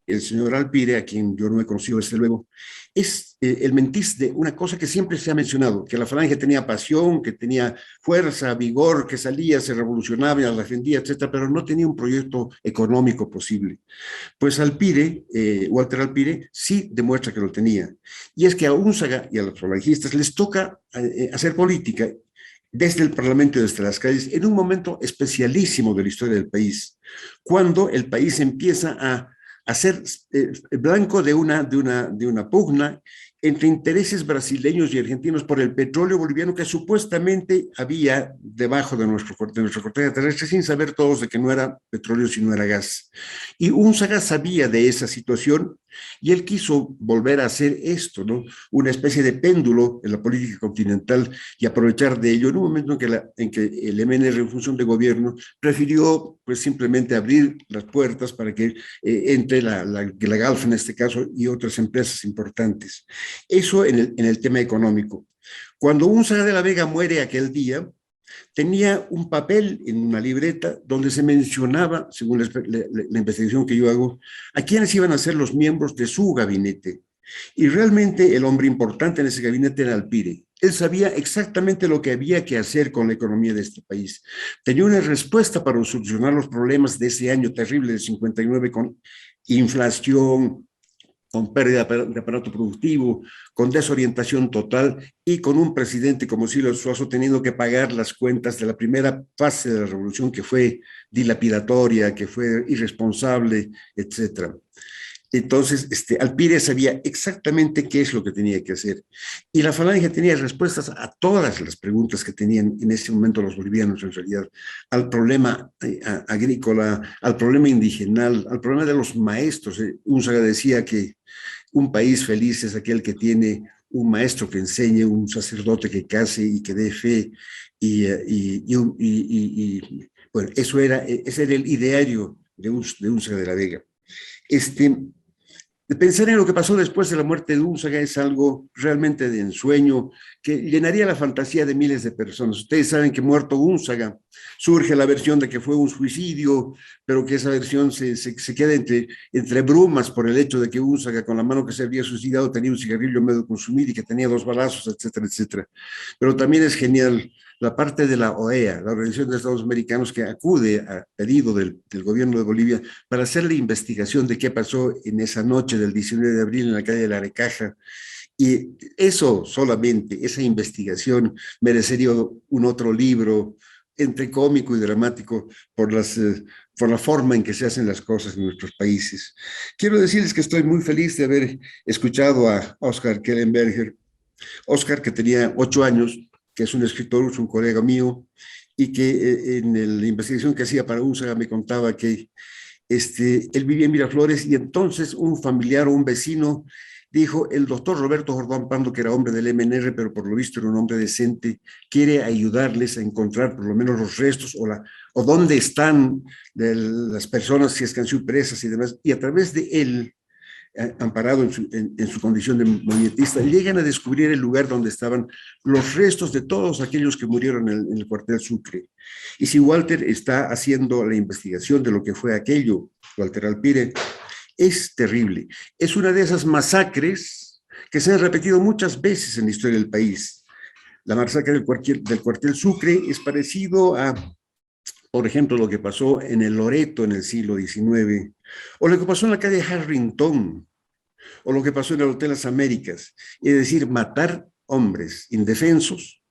el señor Alpire, a quien yo no he conocido desde luego, es el mentiz de una cosa que siempre se ha mencionado, que la Falange tenía pasión, que tenía fuerza, vigor, que salía, se revolucionaba, la defendía, etcétera, pero no tenía un proyecto económico posible. Pues Alpire, Walter Alpire, sí demuestra que lo tenía. Y es que a Únzaga y a los falangistas les toca hacer política desde el Parlamento y desde las calles, en un momento especialísimo de la historia del país, cuando el país empieza a ser blanco de una pugna entre intereses brasileños y argentinos por el petróleo boliviano que supuestamente había debajo de nuestra corteza terrestre, sin saber todos de que no era petróleo sino era gas. Y Únzaga sabía de esa situación y él quiso volver a hacer esto, ¿no? Una especie de péndulo en la política continental y aprovechar de ello en un momento en que el MNR en función de gobierno prefirió pues simplemente abrir las puertas para que entre la GALF en este caso y otras empresas importantes. Eso en el tema económico. Cuando Únzaga de la Vega muere aquel día, tenía un papel en una libreta donde se mencionaba, según la investigación que yo hago, a quiénes iban a ser los miembros de su gabinete. Y realmente el hombre importante en ese gabinete era Alpire. Él sabía exactamente lo que había que hacer con la economía de este país. Tenía una respuesta para solucionar los problemas de ese año terrible de 59 con inflación, con pérdida de aparato productivo, con desorientación total y con un presidente como Silvio Suazo teniendo que pagar las cuentas de la primera fase de la revolución que fue dilapidatoria, que fue irresponsable, etc. Entonces, Alpire sabía exactamente qué es lo que tenía que hacer. Y la Falange tenía respuestas a todas las preguntas que tenían en ese momento los bolivianos, en realidad, al problema agrícola, al problema indigenal, al problema de los maestros. Únzaga decía que un país feliz es aquel que tiene un maestro que enseñe, un sacerdote que case y que dé fe. Bueno, ese era el ideario de Únzaga de la Vega. Pensar en lo que pasó después de la muerte de Únzaga es algo realmente de ensueño que llenaría la fantasía de miles de personas. Ustedes saben que muerto Únzaga surge la versión de que fue un suicidio, pero que esa versión se queda entre brumas por el hecho de que Únzaga con la mano que se había suicidado tenía un cigarrillo medio consumido y que tenía 2 balazos, etcétera, etcétera. Pero también es genial la parte de la OEA, la Organización de Estados Americanos, que acude a pedido del gobierno de Bolivia para hacer la investigación de qué pasó en esa noche del 19 de abril en la calle de la Arecaja. Y eso solamente, esa investigación, merecería un otro libro entre cómico y dramático por la forma en que se hacen las cosas en nuestros países. Quiero decirles que estoy muy feliz de haber escuchado a Oscar Kellenberger. Oscar, que tenía 8 años, que es un escritor, es un colega mío, y que en la investigación que hacía para Únzaga me contaba que él vivía en Miraflores y entonces un familiar o un vecino dijo, el doctor Roberto Jordán Pando, que era hombre del MNR, pero por lo visto era un hombre decente, quiere ayudarles a encontrar por lo menos los restos o dónde están las personas si es que han sido presas y demás, y a través de él, amparado en su condición de movimientista, llegan a descubrir el lugar donde estaban los restos de todos aquellos que murieron en el cuartel Sucre. Y si Walter está haciendo la investigación de lo que fue aquello, Walter Alpire, es terrible. Es una de esas masacres que se han repetido muchas veces en la historia del país. La masacre del cuartel Sucre es parecido a, por ejemplo, lo que pasó en el Loreto en el siglo XIX, o lo que pasó en la calle Harrington, o lo que pasó en el Hotel Las Américas, es decir, matar hombres indefensos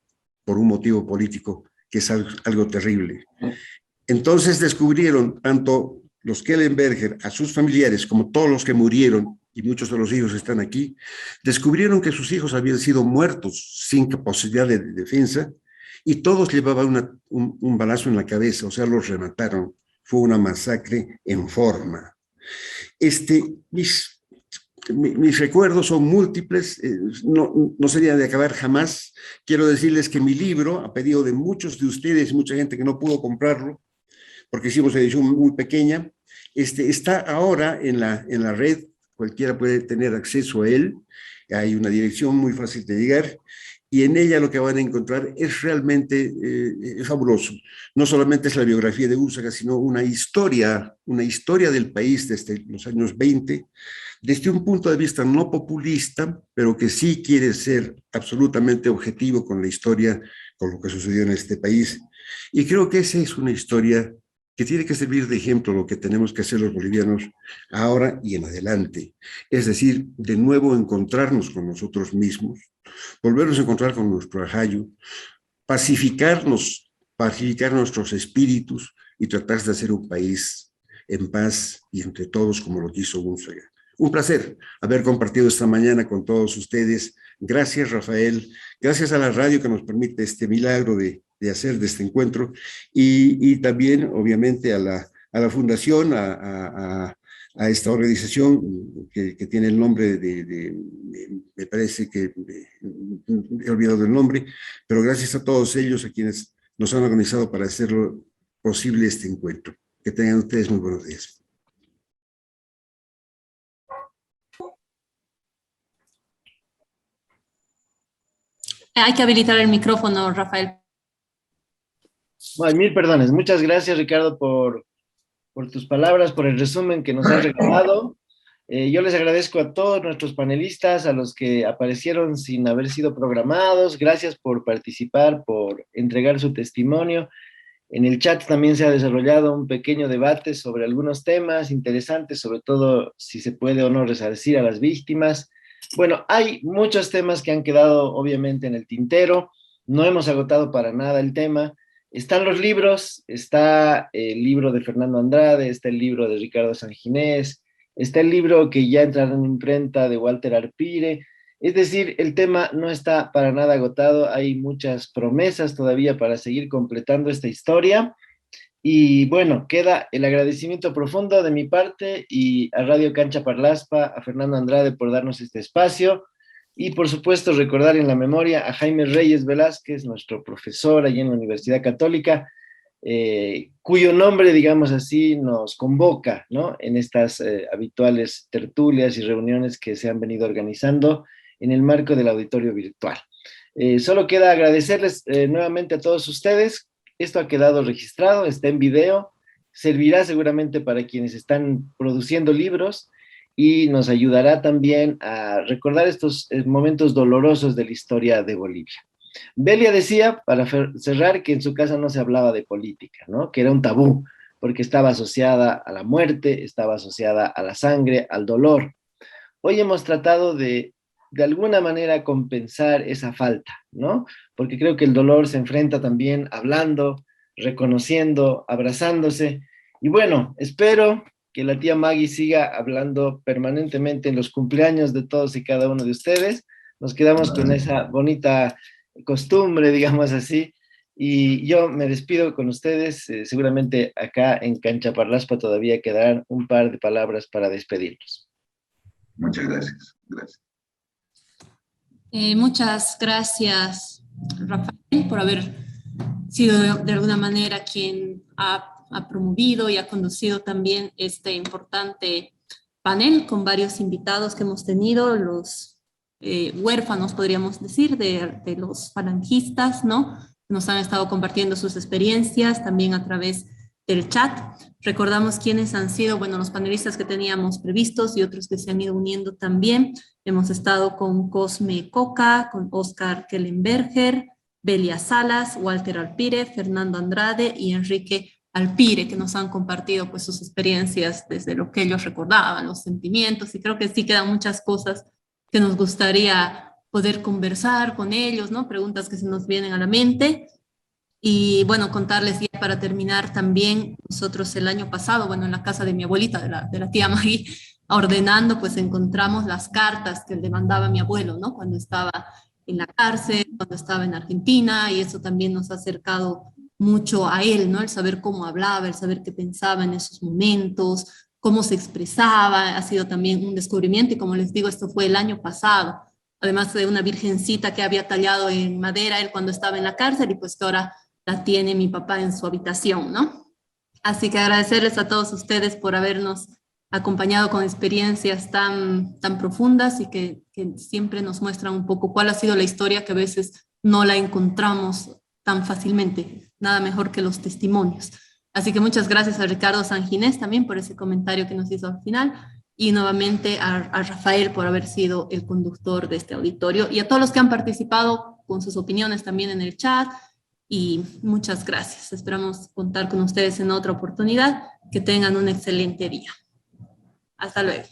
por un motivo político, que es algo terrible. Entonces descubrieron tanto los Kellenberger, a sus familiares, como todos los que murieron, y muchos de los hijos están aquí, descubrieron que sus hijos habían sido muertos sin posibilidad de defensa, y todos llevaban un balazo en la cabeza, o sea, los remataron. Fue una masacre en forma. Mis recuerdos son múltiples, no sería de acabar jamás. Quiero decirles que mi libro, a pedido de muchos de ustedes, mucha gente que no pudo comprarlo, porque hicimos edición muy pequeña, está ahora en la red, cualquiera puede tener acceso a él, hay una dirección muy fácil de llegar, y en ella lo que van a encontrar es realmente fabuloso. No solamente es la biografía de Úrsula, sino una historia del país desde los años 20, desde un punto de vista no populista, pero que sí quiere ser absolutamente objetivo con la historia, con lo que sucedió en este país. Y creo que esa es una historia que tiene que servir de ejemplo lo que tenemos que hacer los bolivianos ahora y en adelante. Es decir, de nuevo encontrarnos con nosotros mismos, volvernos a encontrar con nuestro ajayo, pacificar nuestros espíritus y tratar de hacer un país en paz y entre todos como lo quiso Úrsula. Un placer haber compartido esta mañana con todos ustedes. Gracias, Rafael. Gracias a la radio que nos permite este milagro de hacer de este encuentro y también, obviamente, a la Fundación, a esta organización que tiene el nombre me parece que he olvidado el nombre, pero gracias a todos ellos, a quienes nos han organizado para hacerlo posible este encuentro. Que tengan ustedes muy buenos días. Hay que habilitar el micrófono, Rafael. Bueno, mil perdones. Muchas gracias, Ricardo, por tus palabras, por el resumen que nos has regalado. Yo les agradezco a todos nuestros panelistas, a los que aparecieron sin haber sido programados. Gracias por participar, por entregar su testimonio. En el chat también se ha desarrollado un pequeño debate sobre algunos temas interesantes, sobre todo si se puede o no resarcir a las víctimas. Bueno, hay muchos temas que han quedado obviamente en el tintero. No hemos agotado para nada el tema. Están los libros, está el libro de Fernando Andrade, está el libro de Ricardo Sanginés, está el libro que ya entrará en imprenta de Walter Arpire. Es decir, el tema no está para nada agotado, hay muchas promesas todavía para seguir completando esta historia. Y bueno, queda el agradecimiento profundo de mi parte y a Radio Cancha Parlaspa, a Fernando Andrade por darnos este espacio. Y por supuesto recordar en la memoria a Jaime Reyes Velázquez, nuestro profesor allí en la Universidad Católica, cuyo nombre, digamos así, nos convoca, ¿no?, en estas habituales tertulias y reuniones que se han venido organizando en el marco del auditorio virtual. Solo queda agradecerles nuevamente a todos ustedes. Esto ha quedado registrado, está en video, servirá seguramente para quienes están produciendo libros, y nos ayudará también a recordar estos momentos dolorosos de la historia de Bolivia. Belia decía, para cerrar, que en su casa no se hablaba de política, ¿no?, que era un tabú, porque estaba asociada a la muerte, estaba asociada a la sangre, al dolor. Hoy hemos tratado de alguna manera compensar esa falta, ¿no?, porque creo que el dolor se enfrenta también hablando, reconociendo, abrazándose, y bueno, espero que la tía Maggie siga hablando permanentemente en los cumpleaños de todos y cada uno de ustedes. Nos quedamos con esa bonita costumbre, digamos así, y yo me despido con ustedes. Seguramente acá en Cancha Parlaspa todavía quedarán un par de palabras para despedirnos. Muchas gracias. Gracias. Muchas gracias, Rafael, por haber sido de alguna manera quien ha promovido y ha conducido también este importante panel con varios invitados que hemos tenido, los huérfanos, podríamos decir, de los falangistas, ¿no?, nos han estado compartiendo sus experiencias también a través del chat. Recordamos quiénes han sido, bueno, los panelistas que teníamos previstos y otros que se han ido uniendo también. Hemos estado con Cosme Coca, con Oscar Kellenberger, Belia Salas, Walter Arpire, Fernando Andrade y Enrique Alpire, que nos han compartido pues sus experiencias desde lo que ellos recordaban, los sentimientos, y creo que sí quedan muchas cosas que nos gustaría poder conversar con ellos, ¿no?, preguntas que se nos vienen a la mente. Y bueno, contarles ya para terminar también, nosotros el año pasado, bueno, en la casa de mi abuelita, de la tía Maggie, ordenando, pues encontramos las cartas que le mandaba mi abuelo, ¿no?, cuando estaba en la cárcel, cuando estaba en Argentina, y eso también nos ha acercado mucho a él, ¿no?, el saber cómo hablaba, el saber qué pensaba en esos momentos, cómo se expresaba, ha sido también un descubrimiento, y como les digo, esto fue el año pasado, además de una virgencita que había tallado en madera él cuando estaba en la cárcel, y pues que ahora la tiene mi papá en su habitación, ¿no? Así que agradecerles a todos ustedes por habernos acompañado con experiencias tan profundas y que siempre nos muestran un poco cuál ha sido la historia, que a veces no la encontramos tan fácilmente. Nada mejor que los testimonios. Así que muchas gracias a Ricardo Sanginés también por ese comentario que nos hizo al final, y nuevamente a Rafael por haber sido el conductor de este auditorio, y a todos los que han participado con sus opiniones también en el chat, y muchas gracias. Esperamos contar con ustedes en otra oportunidad. Que tengan un excelente día. Hasta luego.